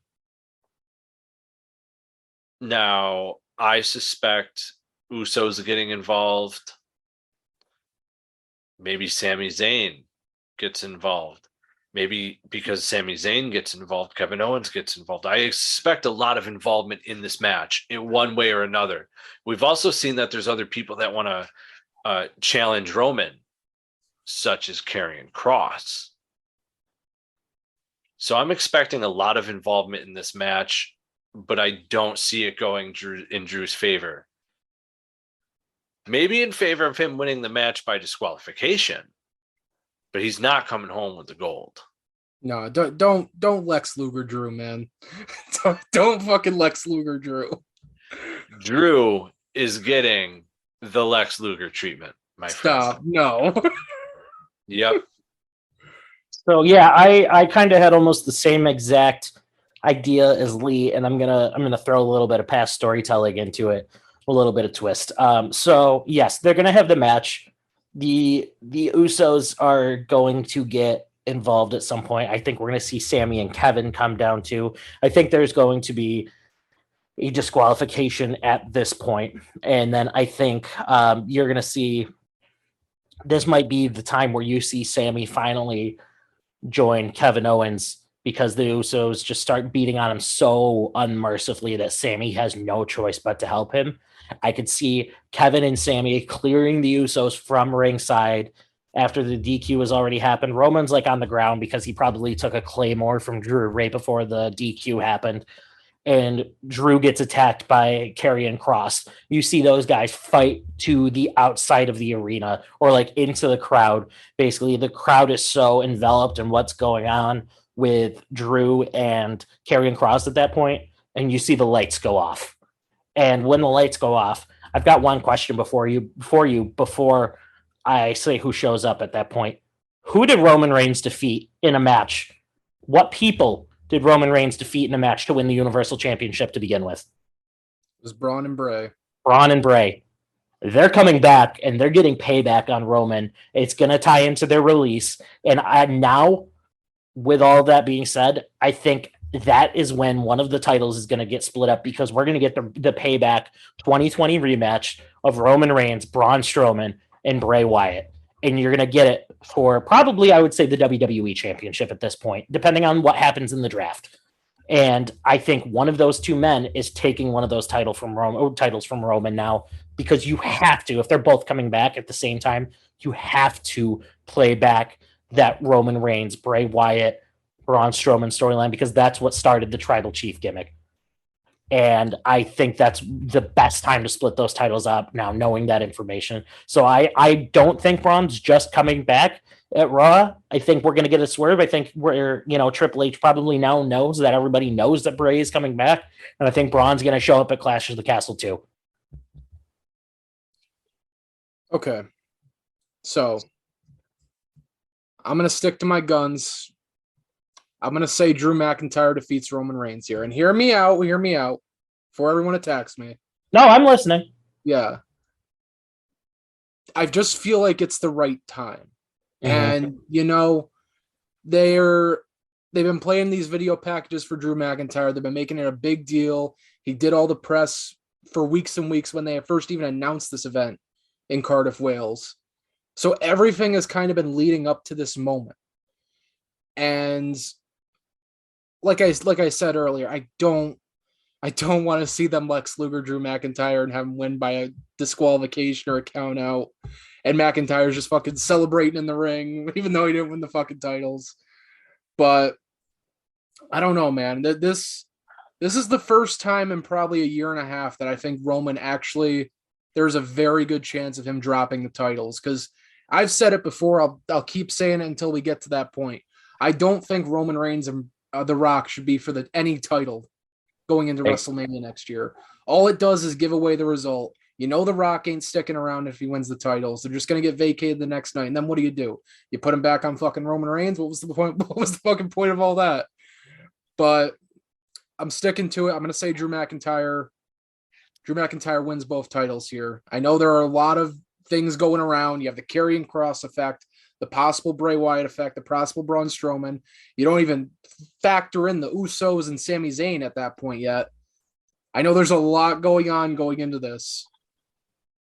Now, I suspect Usos getting involved. Maybe Sami Zayn gets involved. Maybe because Sami Zayn gets involved, Kevin Owens gets involved. I expect a lot of involvement in this match in one way or another. We've also seen that there's other people that want to challenge Roman, such as Karrion Kross. So I'm expecting a lot of involvement in this match, but I don't see it going in Drew's favor. Maybe in favor of him winning the match by disqualification, but he's not coming home with the gold. No, don't Lex Luger Drew, man. don't fucking Lex Luger Drew. Drew is getting the Lex Luger treatment, my Stop. friend. No. Yep. So yeah, I kind of had almost the same exact idea as Lee, and I'm gonna throw a little bit of past storytelling into it, a little bit of twist. So yes, they're gonna have the match. The Usos are going to get involved at some point. I think we're gonna see Sammy and Kevin come down too. I think there's going to be a disqualification at this point. And then I think you're going to see this might be the time where you see Sammy finally join Kevin Owens, because the Usos just start beating on him so unmercifully that Sammy has no choice but to help him. I could see Kevin and Sammy clearing the Usos from ringside after the DQ has already happened. Roman's like on the ground because he probably took a Claymore from Drew right before the DQ happened. And Drew gets attacked by Karrion Kross. You see those guys fight to the outside of the arena or like into the crowd. Basically, the crowd is so enveloped in what's going on with Drew and Karrion Kross at that point, and you see the lights go off. And when the lights go off, I've got one question before I say who shows up at that point. Who did Roman Reigns defeat in a match? What people did Roman Reigns defeat in a match to win the Universal Championship to begin with? It was Braun and Bray. Braun and Bray. They're coming back and they're getting payback on Roman. It's going to tie into their release. And now, with all that being said, I think that is when one of the titles is going to get split up, because we're going to get the payback 2020 rematch of Roman Reigns, Braun Strowman, and Bray Wyatt. And you're going to get it for probably, I would say, the WWE Championship at this point, depending on what happens in the draft. And I think one of those two men is taking one of those titles from Roman now, because you have to, if they're both coming back at the same time, you have to play back that Roman Reigns, Bray Wyatt, Braun Strowman storyline, because that's what started the Tribal Chief gimmick. And I think that's the best time to split those titles up now, knowing that information. So I don't think Braun's just coming back at Raw. I think we're going to get a swerve. I think Triple H probably now knows that everybody knows that Bray is coming back. And I think Braun's going to show up at Clash of the Castle too. Okay. So I'm going to stick to my guns. I'm going to say Drew McIntyre defeats Roman Reigns here. And hear me out before everyone attacks me. No, I'm listening. Yeah. I just feel like it's the right time. And, they've been playing these video packages for Drew McIntyre. They've been making it a big deal. He did all the press for weeks and weeks when they first even announced this event in Cardiff, Wales. So everything has kind of been leading up to this moment. And like I said earlier, I don't want to see them Lex Luger Drew McIntyre and have him win by a disqualification or a count out, and McIntyre's just fucking celebrating in the ring, even though he didn't win the fucking titles. But I don't know, man. This is the first time in probably a year and a half that I think Roman actually, there's a very good chance of him dropping the titles. Because I've said it before, I'll keep saying it until we get to that point. I don't think Roman Reigns and The Rock should be for any title going into WrestleMania next year. All it does is give away the result. The Rock ain't sticking around if he wins the titles. They're just going to get vacated the next night. And then what do? You put him back on fucking Roman Reigns? What was the point? What was the fucking point of all that? But I'm sticking to it. I'm going to say Drew McIntyre. Drew McIntyre wins both titles here. I know there are a lot of things going around. You have the Karrion Kross effect, the possible Bray Wyatt effect, the possible Braun Strowman. You don't even factor in the Usos and Sami Zayn at that point yet. I know there's a lot going on going into this,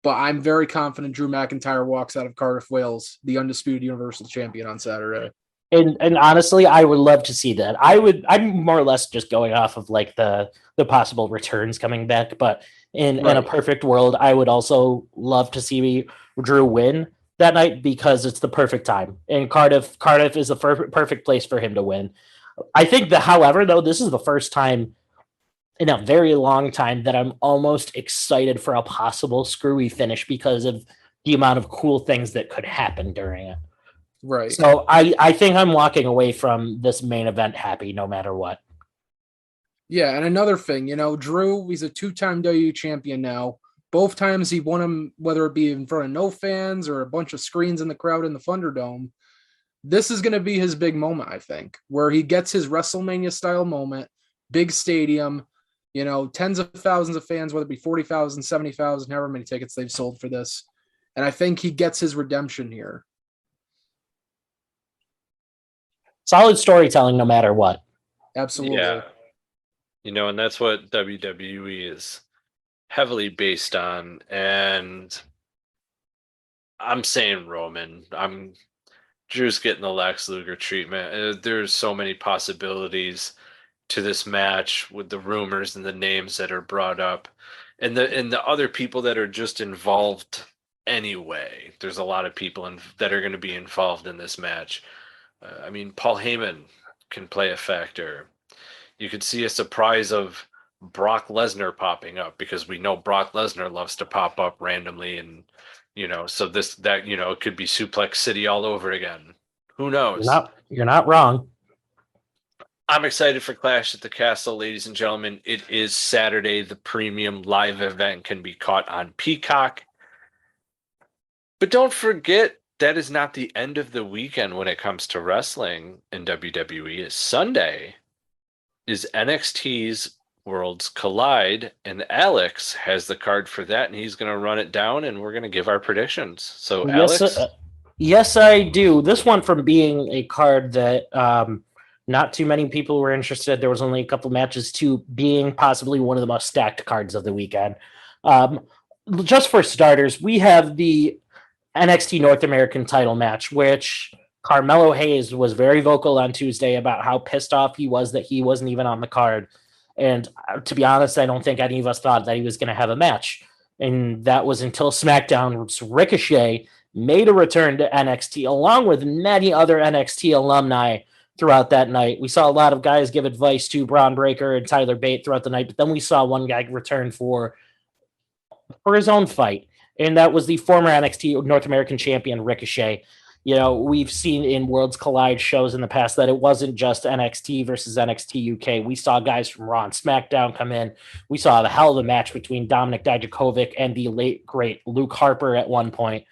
but I'm very confident Drew McIntyre walks out of Cardiff, Wales, the undisputed Universal Champion on Saturday. And honestly, I would love to see that. I'm more or less just going off of like the possible returns coming back, but in a perfect world, I would also love to see Drew win that night, because it's the perfect time. And Cardiff is the perfect place for him to win. I think however, though, this is the first time in a very long time that I'm almost excited for a possible screwy finish because of the amount of cool things that could happen during it. Right. So I think I'm walking away from this main event happy no matter what. Yeah, and another thing, Drew, he's a 2-time WWE champion now. Both times he won them, whether it be in front of no fans or a bunch of screens in the crowd in the Thunderdome. This is going to be his big moment, I think, where he gets his WrestleMania-style moment, big stadium, tens of thousands of fans, whether it be 40,000, 70,000, however many tickets they've sold for this. And I think he gets his redemption here. Solid storytelling no matter what. Absolutely. Yeah. And that's what WWE is heavily based on. And I'm saying Roman. Drew's getting the Lex Luger treatment. There's so many possibilities to this match with the rumors and the names that are brought up, and the other people that are just involved anyway. There's a lot of people that are going to be involved in this match. I mean, Paul Heyman can play a factor. You could see a surprise of Brock Lesnar popping up, because we know Brock Lesnar loves to pop up randomly, and so it could be Suplex City all over again. Who knows? You're not wrong. I'm excited for Clash at the Castle, ladies and gentlemen. It is Saturday. The premium live event can be caught on Peacock. But don't forget, that is not the end of the weekend when it comes to wrestling in WWE. Sunday is NXT's Worlds Collide, and Alex has the card for that, and he's going to run it down, and we're going to give our predictions. So, Alex? Yes, I do. This one, from being a card that not too many people were interested, there was only a couple matches, to being possibly one of the most stacked cards of the weekend. Just for starters, we have the NXT North American title match, which Carmelo Hayes was very vocal on Tuesday about how pissed off he was that he wasn't even on the card. And to be honest, I don't think any of us thought that he was going to have a match. And that was until SmackDown's Ricochet made a return to NXT, along with many other NXT alumni throughout that night. We saw a lot of guys give advice to Bron Breakker and Tyler Bate throughout the night, but then we saw one guy return for his own fight, and that was the former NXT North American champion, Ricochet. We've seen in Worlds Collide shows in the past that it wasn't just NXT versus NXT UK. We saw guys from Raw and SmackDown come in. We saw the hell of a match between Dominic Dijakovic and the late, great Luke Harper at one point.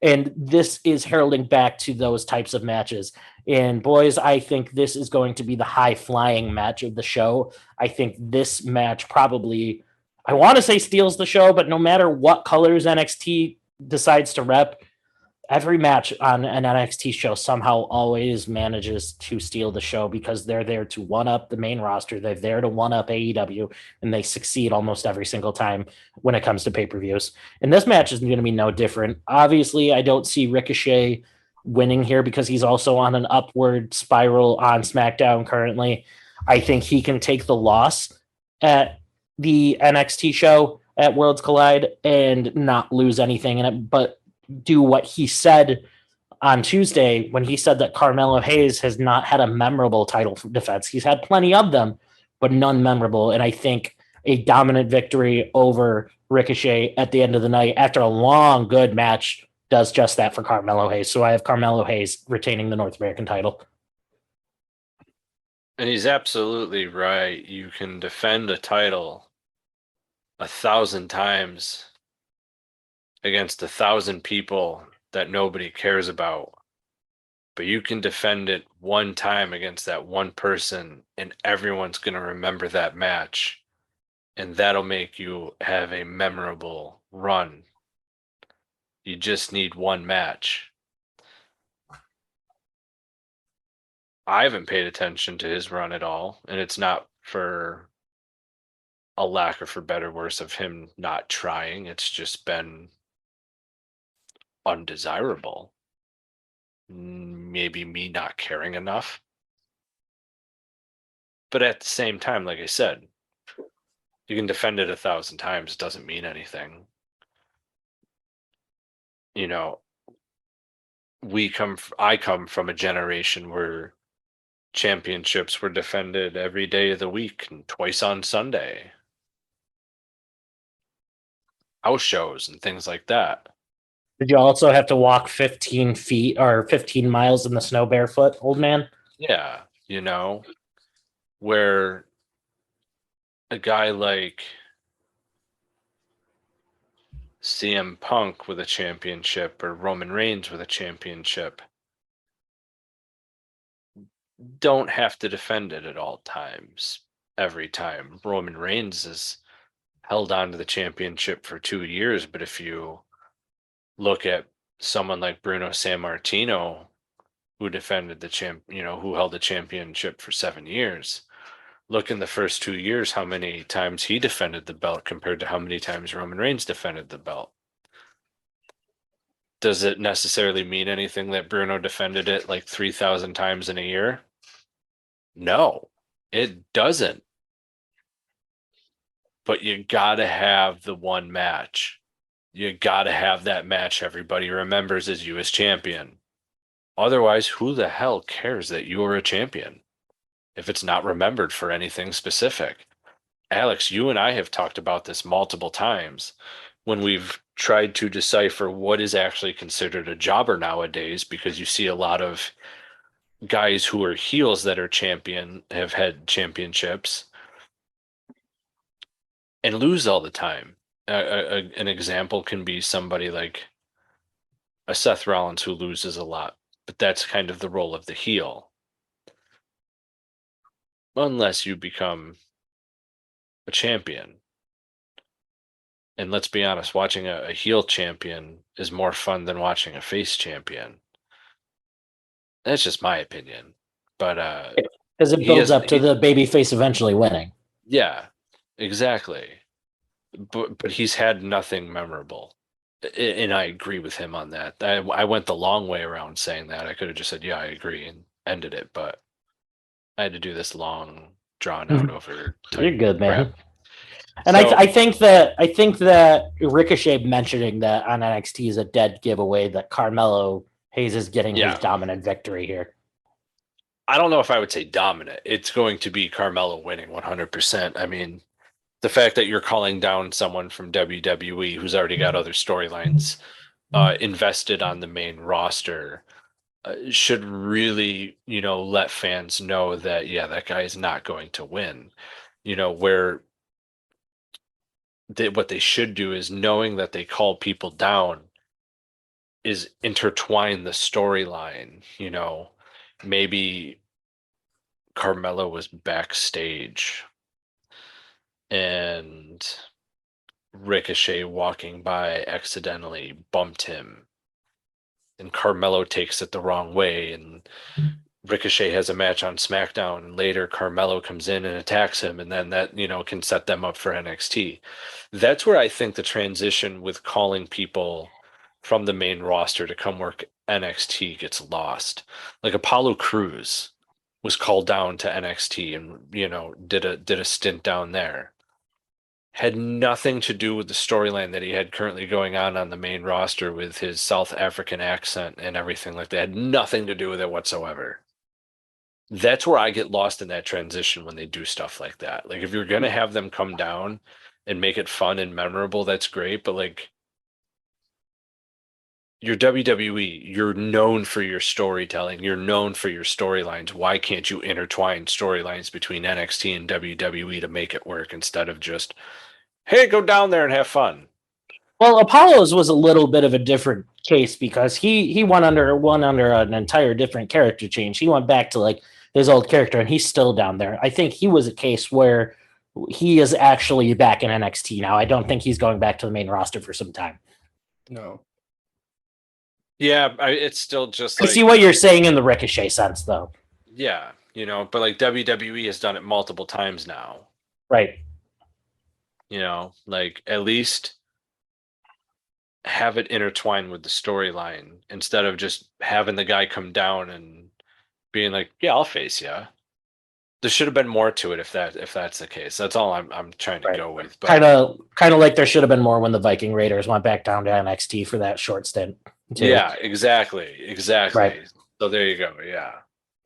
And this is heralding back to those types of matches. And boys, I think this is going to be the high-flying match of the show. I think this match probably, I want to say, steals the show, but no matter what colors NXT decides to rep, every match on an NXT show somehow always manages to steal the show, because they're there to one-up the main roster. They're there to one-up AEW, and they succeed almost every single time when it comes to pay-per-views. And this match is going to be no different. Obviously, I don't see Ricochet winning here, because he's also on an upward spiral on SmackDown currently. I think he can take the loss at the NXT show at Worlds Collide and not lose anything in it, but do what he said on Tuesday when he said that Carmelo Hayes has not had a memorable title defense. He's had plenty of them, but none memorable. And I think a dominant victory over Ricochet at the end of the night after a long, good match does just that for Carmelo Hayes. So I have Carmelo Hayes retaining the North American title. And he's absolutely right. You can defend a title 1,000 times against 1,000 people that nobody cares about, but you can defend it one time against that one person, and everyone's going to remember that match, and that'll make you have a memorable run. You just need one match. I haven't paid attention to his run at all, and it's not for a lack, or for better or worse, of him not trying. It's just been undesirable. Maybe me not caring enough. But at the same time, like I said, you can defend it 1,000 times. It doesn't mean anything. I come from a generation where championships were defended every day of the week and twice on Sunday. House shows and things like that. Did you also have to walk 15 feet or 15 miles in the snow barefoot, old man? Yeah, where a guy like CM Punk with a championship, or Roman Reigns with a championship, don't have to defend it at all times, every time. Roman Reigns has held on to the championship for 2 years, but if you look at someone like Bruno Sammartino, who defended who held the championship for 7 years, look in the first 2 years how many times he defended the belt compared to how many times Roman Reigns defended the belt. Does it necessarily mean anything that Bruno defended it like 3,000 times in a year? No, it doesn't. But you gotta have the one match. You gotta have that match everybody remembers as you as champion. Otherwise, who the hell cares that you are a champion if it's not remembered for anything specific? Alex, you and I have talked about this multiple times when we've tried to decipher what is actually considered a jobber nowadays, because you see a lot of guys who are heels that are champion, have had championships, and lose all the time. An example can be somebody like a Seth Rollins who loses a lot, but that's kind of the role of the heel. Unless you become a champion. And let's be honest, watching a heel champion is more fun than watching a face champion. That's just my opinion. But because it builds up to the babyface eventually winning. Yeah, exactly. But he's had nothing memorable. And I agree with him on that. I went the long way around saying that. I could have just said, yeah, I agree, and ended it. But I had to do this long, drawn out over time. You're good, man. And so, I think that Ricochet mentioning that on NXT is a dead giveaway that Carmelo Hayes is getting his dominant victory here. I don't know if I would say dominant. It's going to be Carmelo winning 100%. I mean, the fact that you're calling down someone from WWE who's already got other storylines invested on the main roster should really, let fans know that, that guy is not going to win. Where what they should do is, knowing that they call people down, is intertwine the storyline. Maybe Carmelo was backstage and Ricochet walking by accidentally bumped him, and Carmelo takes it the wrong way, and Ricochet has a match on SmackDown, and later Carmelo comes in and attacks him, and then that can set them up for NXT. That's where I think the transition with calling people from the main roster to come work NXT gets lost. Like Apollo Crews was called down to NXT and did a stint down there. Had nothing to do with the storyline that he had currently going on the main roster with his South African accent and everything like that. Had nothing to do with it whatsoever. That's where I get lost in that transition when they do stuff like that. Like, if you're going to have them come down and make it fun and memorable, that's great. But like, you're WWE, you're known for your storytelling, you're known for your storylines. Why can't you intertwine storylines between NXT and WWE to make it work, instead of just, hey, go down there and have fun? Well, Apollo's was a little bit of a different case because he went under an entire different character change. He went back to like his old character, and he's still down there. I think he was a case where he is actually back in NXT now. I don't think he's going back to the main roster for some time. No. Yeah, it's still just I see what you're saying in the Ricochet sense, though. Yeah, but like WWE has done it multiple times now. Right. Like, at least have it intertwined with the storyline, instead of just having the guy come down and being like, yeah, I'll face you. There should have been more to it if that's the case. That's all I'm trying to go with. Kind of like there should have been more when the Viking Raiders went back down to NXT for that short stint. Too. Yeah, exactly. Right. So there you go. Yeah.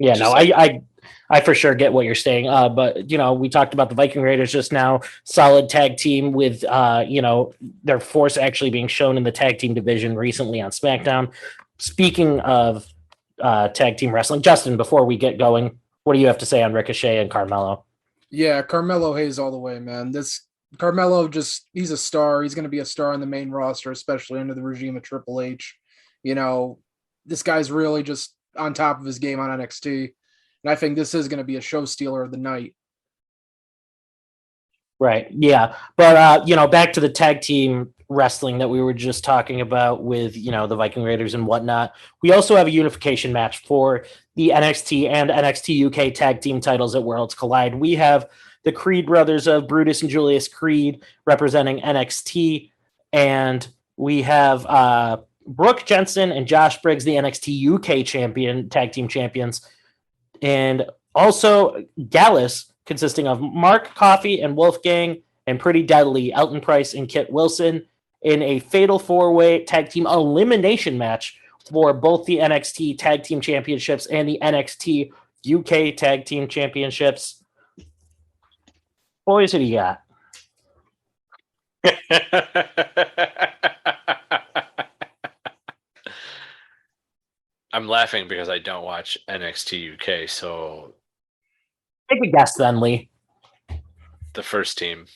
Yeah, no, I for sure get what you're saying. But we talked about the Viking Raiders just now. Solid tag team with their force actually being shown in the tag team division recently on SmackDown. Speaking of tag team wrestling, Justin, before we get going, what do you have to say on Ricochet and Carmelo? Yeah, Carmelo Hayes all the way, man. Carmelo, he's a star. He's going to be a star on the main roster, especially under the regime of Triple H. This guy's really just on top of his game on NXT. And I think this is going to be a show stealer of the night. Right. Yeah. But, back to the tag team wrestling that we were just talking about with, the Viking Raiders and whatnot, we also have a unification match for the NXT and NXT UK tag team titles at Worlds Collide. We have the Creed brothers of Brutus and Julius Creed representing NXT, and we have Brooke Jensen and Josh Briggs, the NXT UK tag team champions, and also Gallus, consisting of Mark Coffey and Wolfgang, and Pretty Deadly, Elton Price and Kit Wilson, in a fatal four-way tag team elimination match for both the NXT tag team championships and the NXT UK tag team championships. Boys, who do you got? I'm laughing because I don't watch NXT UK, so Take a guess then, Lee. the first team.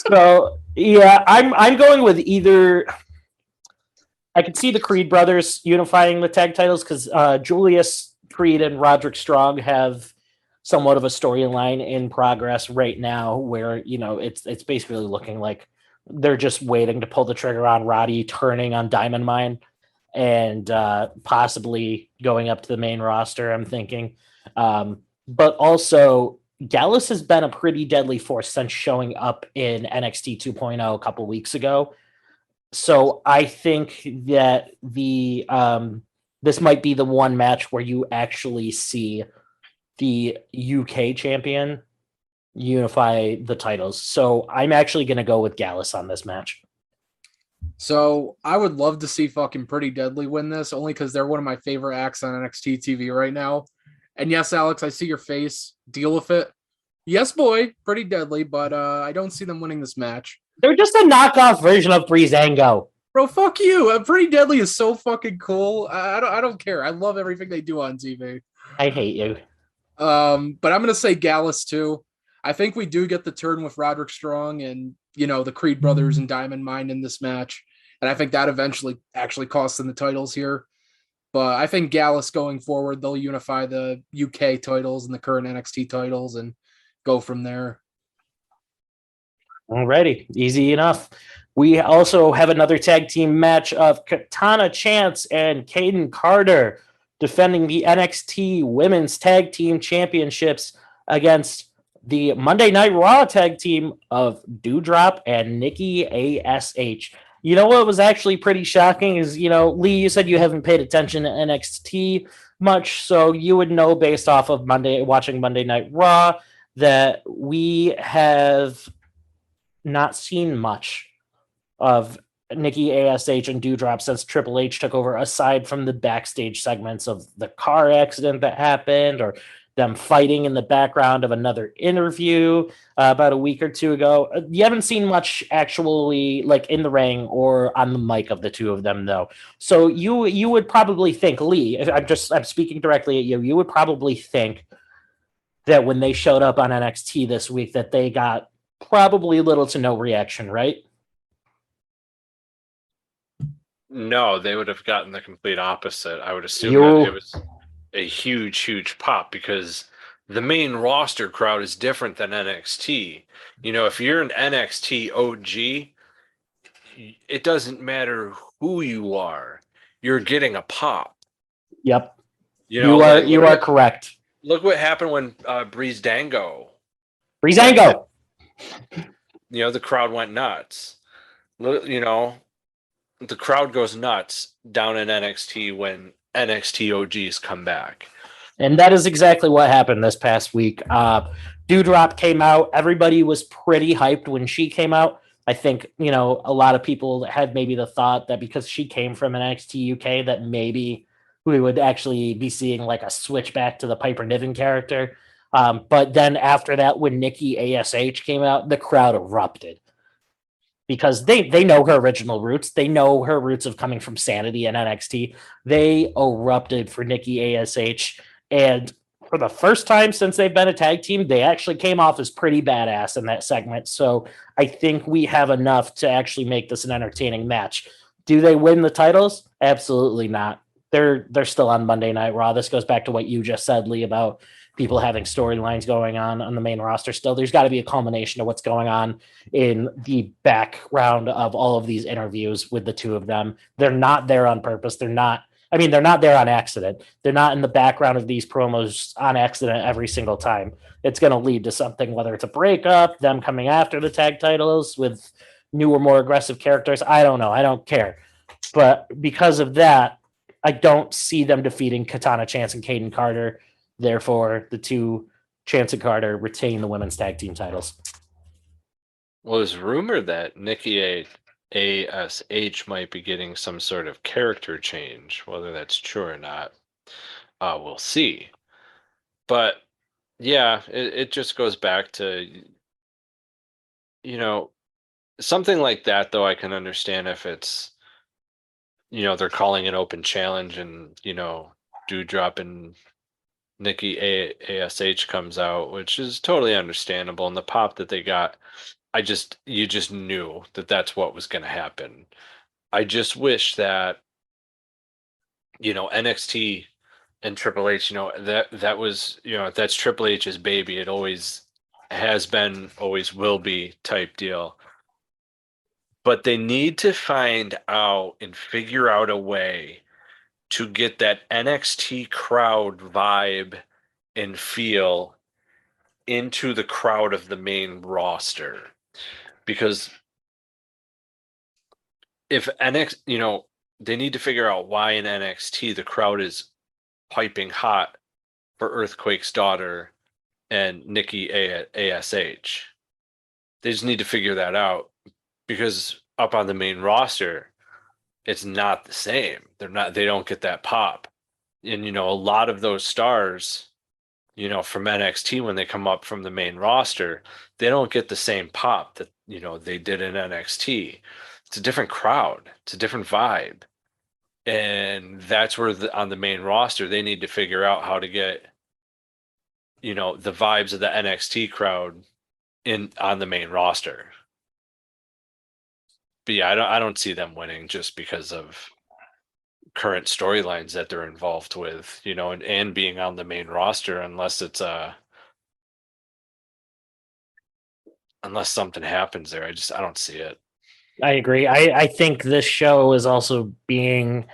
So yeah, I'm going with either. I could see the Creed brothers unifying the tag titles because Julius Creed and Roderick Strong have somewhat of a storyline in progress right now, where it's basically looking like they're just waiting to pull the trigger on Roddy turning on Diamond Mine and possibly going up to the main roster. I'm thinking, but also. Gallus has been a pretty deadly force since showing up in NXT 2.0 a couple weeks ago. So I think that this might be the one match where you actually see the UK champion unify the titles. So I'm actually going to go with Gallus on this match. So I would love to see fucking Pretty Deadly win this, only because they're one of my favorite acts on NXT TV right now. And yes, Alex, I see your face. Deal with it. Yes, boy, Pretty Deadly, but I don't see them winning this match. They're just a knockoff version of Breezango. Bro, fuck you. Pretty Deadly is so fucking cool. I don't care. I love everything they do on TV. I hate you. But I'm gonna say Gallus too. I think we do get the turn with Roderick Strong and the Creed brothers and Diamond Mine in this match, and I think that eventually actually costs them the titles here. But I think Gallus going forward, they'll unify the UK titles and the current NXT titles and go from there. Alrighty, easy enough. We also have another tag team match of Katana Chance and Caden Carter defending the NXT Women's Tag Team Championships against the Monday Night Raw tag team of Doudrop and Nikki ASH. You know what was actually pretty shocking is, Lee, you said you haven't paid attention to NXT much, so you would know based off of watching Monday Night Raw that we have not seen much of Nikki ASH and Doudrop since Triple H took over, aside from the backstage segments of the car accident that happened or them fighting in the background of another interview about a week or two ago. You haven't seen much actually like in the ring or on the mic of the two of them though. So you would probably think, Lee, I'm speaking directly at you, you would probably think that when they showed up on NXT this week that they got probably little to no reaction, right? No, they would have gotten the complete opposite. I would assume that it was a huge pop because the main roster crowd is different than NXT. If you're an NXT OG, it doesn't matter who you are. You're getting a pop. Yep. You are correct. Look what happened when Breezango. The crowd went nuts. The crowd goes nuts down in NXT when NXT OGs come back. And that is exactly what happened this past week. Doudrop came out. Everybody was pretty hyped when she came out. I think, a lot of people had maybe the thought that because she came from NXT UK that maybe we would actually be seeing like a switch back to the Piper Niven character. But then after that, when Nikki ASH came out, the crowd erupted. Because they know her original roots. They know her roots of coming from Sanity and NXT. They erupted for Nikki ASH. And for the first time since they've been a tag team, they actually came off as pretty badass in that segment. So I think we have enough to actually make this an entertaining match. Do they win the titles? Absolutely not. They're still on Monday Night Raw. This goes back to what you just said, Lee, about people having storylines going on the main roster still. There's got to be a culmination of what's going on in the background of all of these interviews with the two of them. They're not there on purpose. They're not there on accident. They're not in the background of these promos on accident every single time. It's going to lead to something, whether it's a breakup, them coming after the tag titles with newer, more aggressive characters. I don't know. I don't care. But because of that, I don't see them defeating Katana Chance and Kaden Carter. Therefore, the two, Chance and Carter, retain the women's tag team titles. Well, there's rumor that Nikki ASH might be getting some sort of character change. Whether that's true or not, we'll see. But yeah, it just goes back to, something like that, though. I can understand if it's, they're calling an open challenge and, Doudrop and Nikki ASH comes out, which is totally understandable. And the pop that they got, you just knew that that's what was going to happen. I just wish that, NXT and Triple H, that was, that's Triple H's baby. It always has been, always will be type deal. But they need to find out and figure out a way to get that NXT crowd vibe and feel into the crowd of the main roster. Because if NXT, they need to figure out why in NXT the crowd is piping hot for Earthquake's daughter and Nikki ASH. They just need to figure that out, because up on the main roster, it's not the same. They don't get that pop. And, a lot of those stars, from NXT, when they come up from the main roster, they don't get the same pop that, they did in NXT. It's a different crowd. It's a different vibe. And that's where on the main roster, they need to figure out how to get, the vibes of the NXT crowd on the main roster. But yeah, I don't see them winning just because of current storylines that they're involved with, and being on the main roster, unless something happens there. I don't see it. I agree. I think this show is also being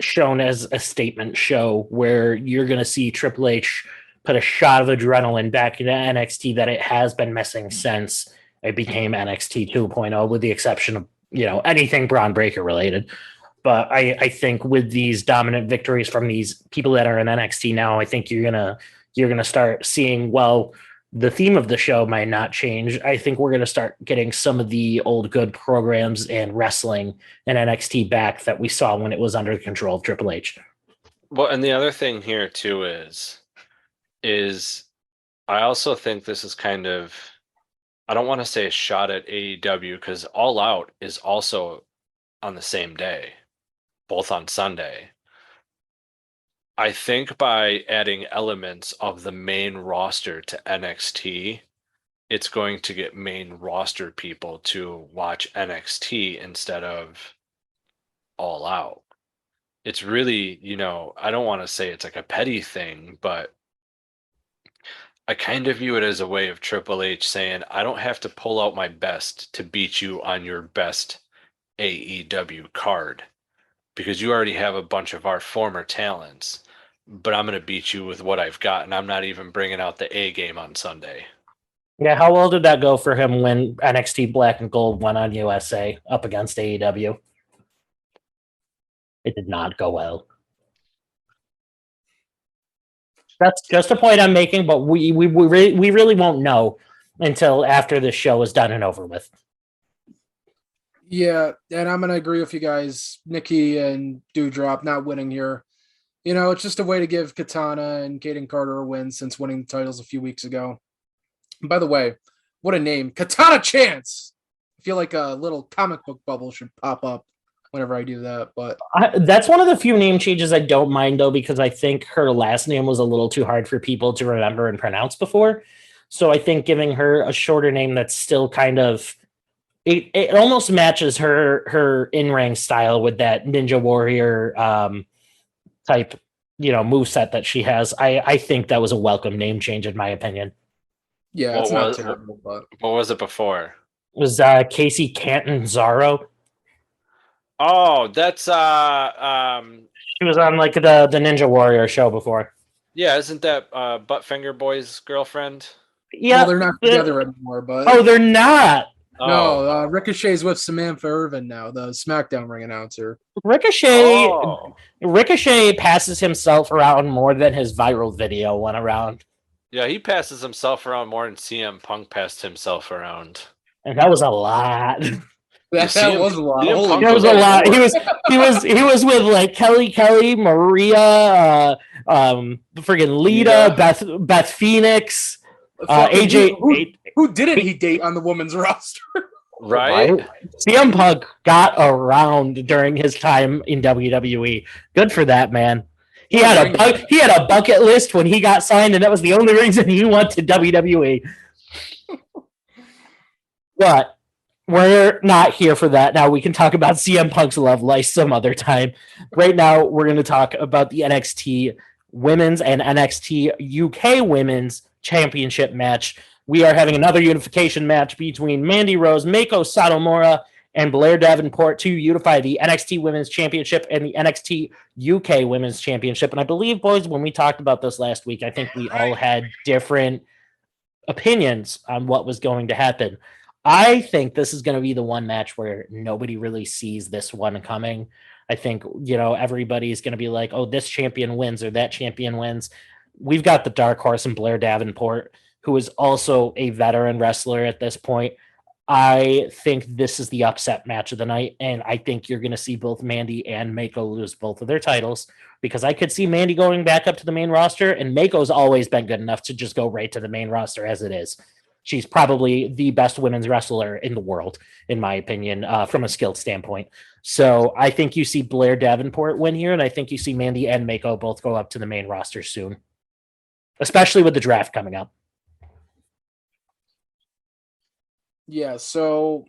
shown as a statement show where you're going to see Triple H put a shot of adrenaline back into NXT that it has been missing since it became NXT 2.0, with the exception of, anything Bron Breakker related. But I think with these dominant victories from these people that are in NXT now, I think you're gonna start seeing, well, the theme of the show might not change. I think we're gonna start getting some of the old good programs and wrestling in NXT back that we saw when it was under the control of Triple H. Well, and the other thing here too is I also think this is kind of, I don't want to say a shot at AEW, because All Out is also on the same day, both on Sunday. I think by adding elements of the main roster to NXT, it's going to get main roster people to watch NXT instead of All Out. It's really, I don't want to say it's like a petty thing, but I kind of view it as a way of Triple H saying, I don't have to pull out my best to beat you on your best AEW card, because you already have a bunch of our former talents, but I'm going to beat you with what I've got, and I'm not even bringing out the A game on Sunday. Yeah, how well did that go for him when NXT Black and Gold went on USA up against AEW? It did not go well. That's just a point I'm making, but we really won't know until after this show is done and over with. Yeah, and I'm going to agree with you guys. Nikki and Doudrop not winning here. It's just a way to give Katana and Kaden Carter a win since winning the titles a few weeks ago. And by the way, what a name. Katana Chance! I feel like a little comic book bubble should pop up whenever I do that. But that's one of the few name changes I don't mind, though, because I think her last name was a little too hard for people to remember and pronounce before. So I think giving her a shorter name that's still kind of... It almost matches her in-ring style with that Ninja Warrior type moveset that she has. I think that was a welcome name change, in my opinion. Yeah, it's not terrible, but what was it before? It was Casey Catanzaro. Oh, that's She was on like the Ninja Warrior show before. yeah, isn't that Buttfinger Boy's girlfriend? Yeah, well, they're not together anymore. But oh, they're not. No, Ricochet's with Samantha Irvin now, the SmackDown ring announcer. Ricochet passes himself around more than his viral video went around. Yeah, he passes himself around more than CM Punk passed himself around. And that was a lot. That was a lot. That was a lot. He was with like Kelly, Maria, friggin' Lita, Beth Phoenix, AJ. Who didn't he date on the women's roster? Right? CM Punk got around during his time in WWE. Good for that man. He had a bucket list when he got signed, and that was the only reason he went to WWE. But we're not here for that. Now we can talk about CM Punk's love life some other time. Right now, we're going to talk about the NXT Women's and NXT UK Women's Championship match. We are having another unification match between Mandy Rose, Mako Satomura, and Blair Davenport to unify the NXT Women's Championship and the NXT UK Women's Championship. And I believe, boys, when we talked about this last week, I think we all had different opinions on what was going to happen. I think this is going to be the one match where nobody really sees this one coming. I think, everybody's going to be like, oh, this champion wins or that champion wins. We've got the dark horse in Blair Davenport, who is also a veteran wrestler at this point. I think this is the upset match of the night, and I think you're going to see both Mandy and Mako lose both of their titles, because I could see Mandy going back up to the main roster, and Mako's always been good enough to just go right to the main roster as it is. She's probably the best women's wrestler in the world, in my opinion, from a skilled standpoint. So I think you see Blair Davenport win here, and I think you see Mandy and Mako both go up to the main roster soon, especially with the draft coming up. Yeah, so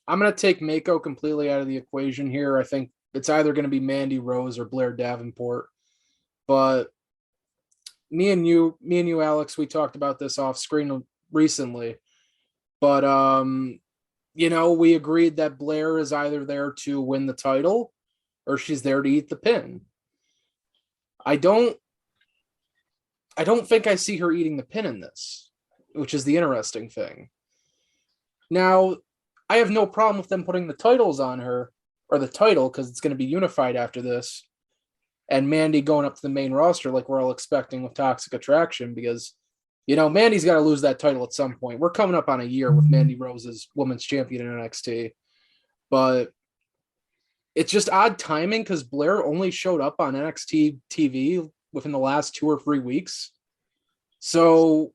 I'm going to take Mako completely out of the equation here. I think it's either going to be Mandy Rose or Blair Davenport. But me and you, Alex, we talked about this off screen recently. But, we agreed that Blair is either there to win the title or she's there to eat the pin. I don't think I see her eating the pin in this, which is the interesting thing. Now, I have no problem with them putting the titles on her, or the title, because it's going to be unified after this, and Mandy going up to the main roster like we're all expecting with Toxic Attraction, because, Mandy's got to lose that title at some point. We're coming up on a year with Mandy Rose as women's champion in NXT. But it's just odd timing, because Blair only showed up on NXT TV within the last 2 or 3 weeks. So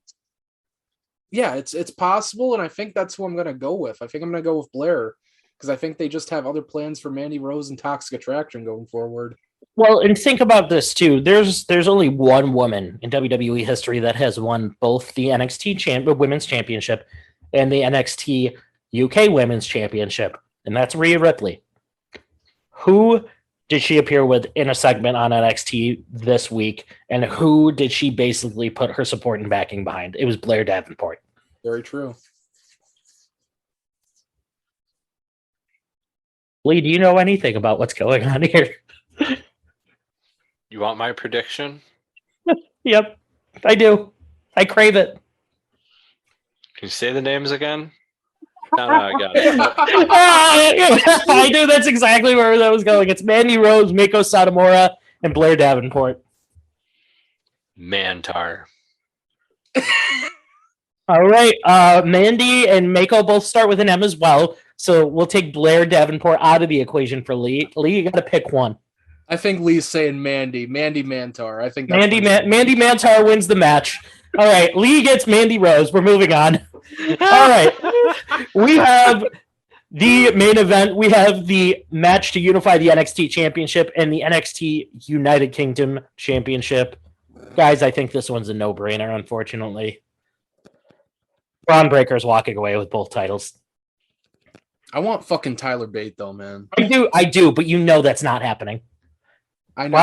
yeah, it's possible, and I think that's who I'm going to go with. I think I'm going to go with Blair, because I think they just have other plans for Mandy Rose and Toxic Attraction going forward. Well, and think about this too. There's only one woman in WWE history that has won both the NXT Women's Championship and the NXT UK Women's Championship, and that's Rhea Ripley. Who did she appear with in a segment on NXT this week, and who did she basically put her support and backing behind? It was Blair Davenport. Very true. Lee, do you know anything about what's going on here? You want my prediction? Yep, I do. I crave it. Can you say the names again? No, I got it. I knew that's exactly where that was going. It's Mandy Rose, Mako Satomura, and Blair Davenport. Mantar. All right. Mandy and Mako both start with an M as well. So we'll take Blair Davenport out of the equation for Lee. Lee, you got to pick one. I think Lee's saying Mandy Mantar. I think that's Mandy Mantar wins the match. All right. Lee gets Mandy Rose. We're moving on. All right. We have the main event. We have the match to unify the NXT Championship and the NXT United Kingdom Championship. Guys, I think this one's a no-brainer, unfortunately. Bron Breaker's walking away with both titles. I want fucking Tyler Bate, though, man. I do, but that's not happening. I know.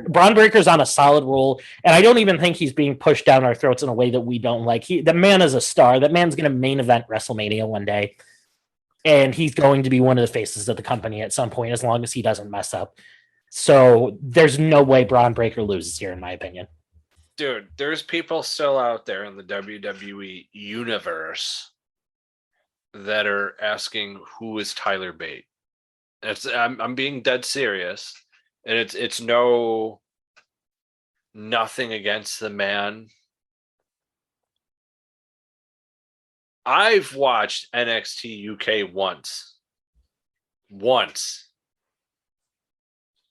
Braun Breaker's on a solid roll, and I don't even think he's being pushed down our throats in a way that we don't like. The man is a star. That man's going to main event WrestleMania one day, and he's going to be one of the faces of the company at some point, as long as he doesn't mess up. So there's no way Braun Breaker loses here, in my opinion. Dude, there's people still out there in the WWE universe that are asking who is Tyler Bate. I'm being dead serious, and it's nothing against the man. I've watched NXT UK once.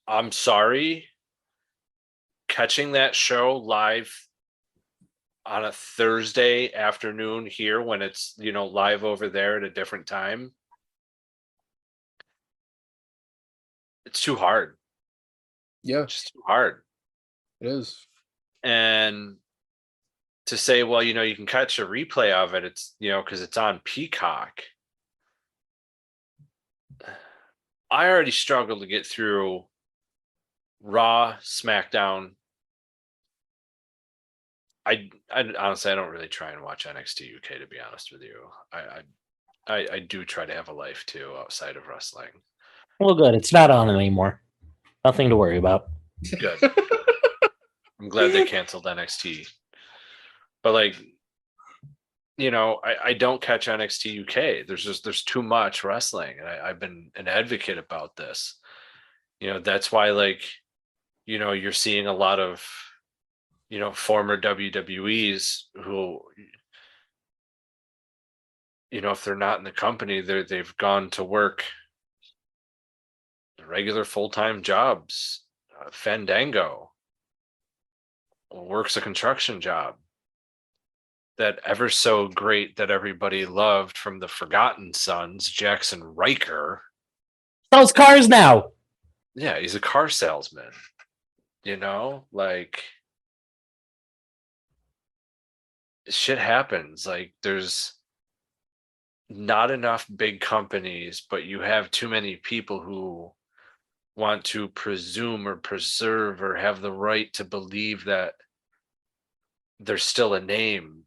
I'm sorry. Catching that show live on a Thursday afternoon here when it's, live over there at a different time. It's too hard. Yeah. It's just too hard. It is. And to say, well, you can catch a replay of it, it's, because it's on Peacock. I already struggled to get through Raw, SmackDown. I honestly, I don't really try and watch NXT UK, to be honest with you. I do try to have a life too outside of wrestling. Well, good. It's not on anymore. Nothing to worry about. Good. I'm glad they canceled NXT. But I don't catch NXT UK. There's too much wrestling, and I've been an advocate about this. That's why you're seeing a lot of former WWEs who if they're not in the company, they've gone to work regular full-time jobs. Fandango works a construction job. That ever so great that everybody loved from the Forgotten Sons, Jackson Riker. Sells cars now. Yeah, he's a car salesman. Shit happens. There's not enough big companies, but you have too many people who want to presume or preserve or have the right to believe that there's still a name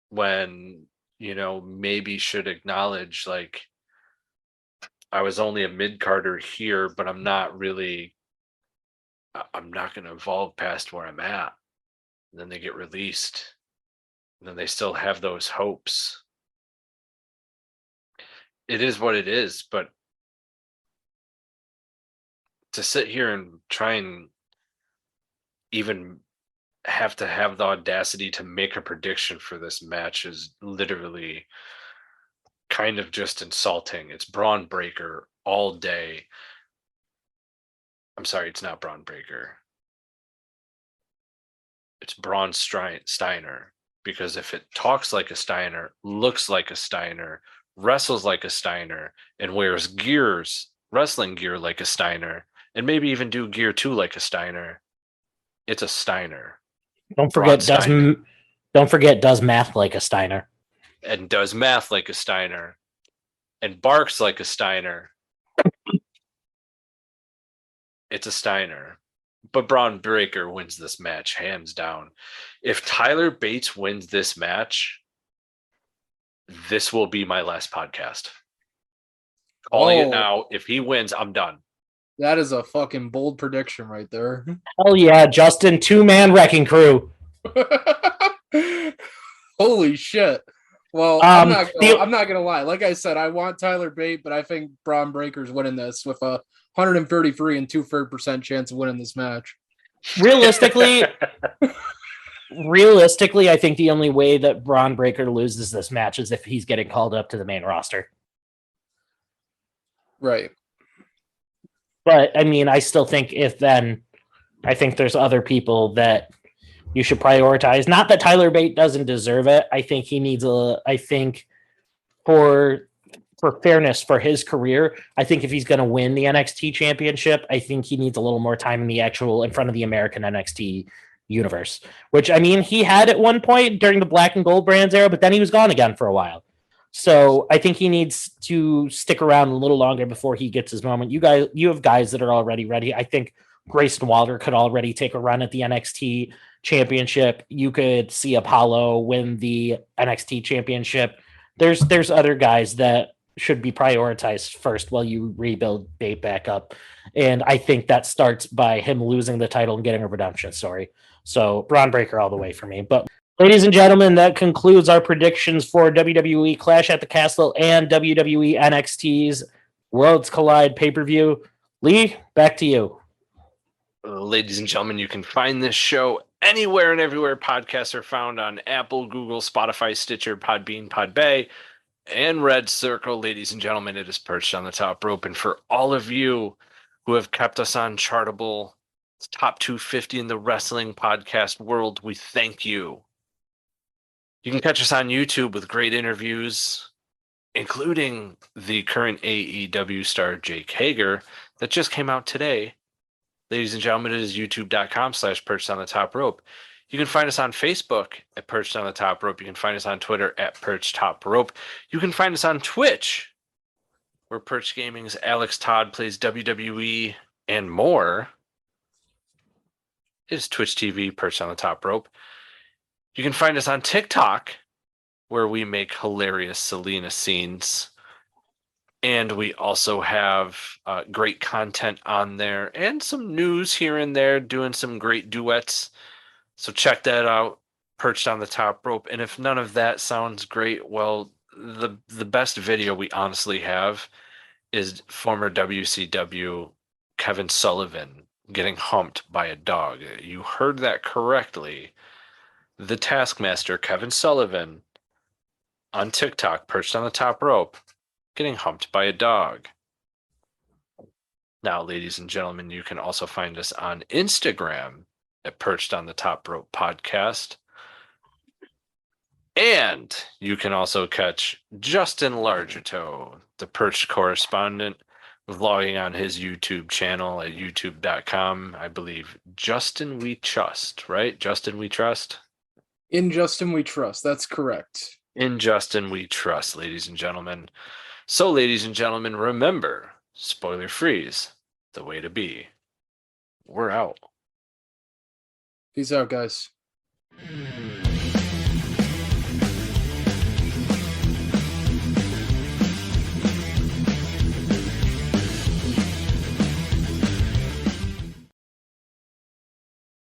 when, maybe should acknowledge, I was only a mid-carder here, but I'm not going to evolve past where I'm at. And then they get released. And then they still have those hopes. It is what it is, but to sit here and try and even have to have the audacity to make a prediction for this match is literally kind of just insulting. It's Braun Breaker all day. I'm sorry, it's not Braun Breaker. It's Braun Steiner. Because if it talks like a Steiner, looks like a Steiner, wrestles like a Steiner, and wears wrestling gear like a Steiner, and maybe even do gear too like a Steiner, it's a Steiner. Don't forget does math like a Steiner. And does math like a Steiner. And barks like a Steiner. It's a Steiner. But Braun Breaker wins this match, hands down. If Tyler Bates wins this match, this will be my last podcast. Calling it now. If he wins, I'm done. That is a fucking bold prediction right there. Hell yeah, Justin, 2-man wrecking crew. Holy shit. Well, I'm not gonna lie. Like I said, I want Tyler Bate, but I think Braun Breaker's winning this with a 133 and 2/3% chance of winning this match. Realistically, I think the only way that Braun Breaker loses this match is if he's getting called up to the main roster. Right. But I still think I think there's other people that you should prioritize. Not that Tyler Bate doesn't deserve it. I think he needs for fairness for his career, I think if he's going to win the NXT championship, I think he needs a little more time in front of the American NXT universe, which he had at one point during the Black and Gold brands era, but then he was gone again for a while. So I think he needs to stick around a little longer before he gets his moment. You have guys that are already ready. I think Grayson Waller could already take a run at the NXT championship. You could see Apollo win the NXT championship. There's other guys that should be prioritized first while you rebuild Bate back up. And I think that starts by him losing the title and getting a redemption story. So Braun Breaker all the way for me. But ladies and gentlemen, that concludes our predictions for WWE Clash at the Castle and WWE NXT's Worlds Collide pay-per-view. Lee, back to you. Ladies and gentlemen, you can find this show anywhere and everywhere podcasts are found on Apple, Google, Spotify, Stitcher, Podbean, Podbay, and Red Circle. Ladies and gentlemen, it is Perched on the Top Rope. And for all of you who have kept us on Chartable, top 250 in the wrestling podcast world, we thank you. You can catch us on YouTube with great interviews, including the current AEW star Jake Hager that just came out today. Ladies and gentlemen, it is youtube.com/Perched on the Top Rope. You can find us on Facebook at Perched on the Top Rope. You can find us on Twitter at Perched Top Rope. You can find us on Twitch, where Perched Gaming's Alex Todd plays WWE and more. It is Twitch TV, Perched on the Top Rope. You can find us on TikTok, where we make hilarious Selena scenes. And we also have great content on there and some news here and there, doing some great duets. So check that out, Perched on the Top Rope. And if none of that sounds great, well, the best video we honestly have is former WCW Kevin Sullivan getting humped by a dog. You heard that correctly. The Taskmaster, Kevin Sullivan, on TikTok, Perched on the Top Rope, getting humped by a dog. Now, ladies and gentlemen, you can also find us on Instagram at Perched on the Top Rope Podcast. And you can also catch Justin Largetoe, the Perched Correspondent, vlogging on his YouTube channel at youtube.com. I believe Justin We Trust, right? Justin We Trust? In Justin We Trust. That's correct. In Justin We Trust, ladies and gentlemen. So, ladies and gentlemen, remember, spoiler freeze, the way to be. We're out. Peace out, guys.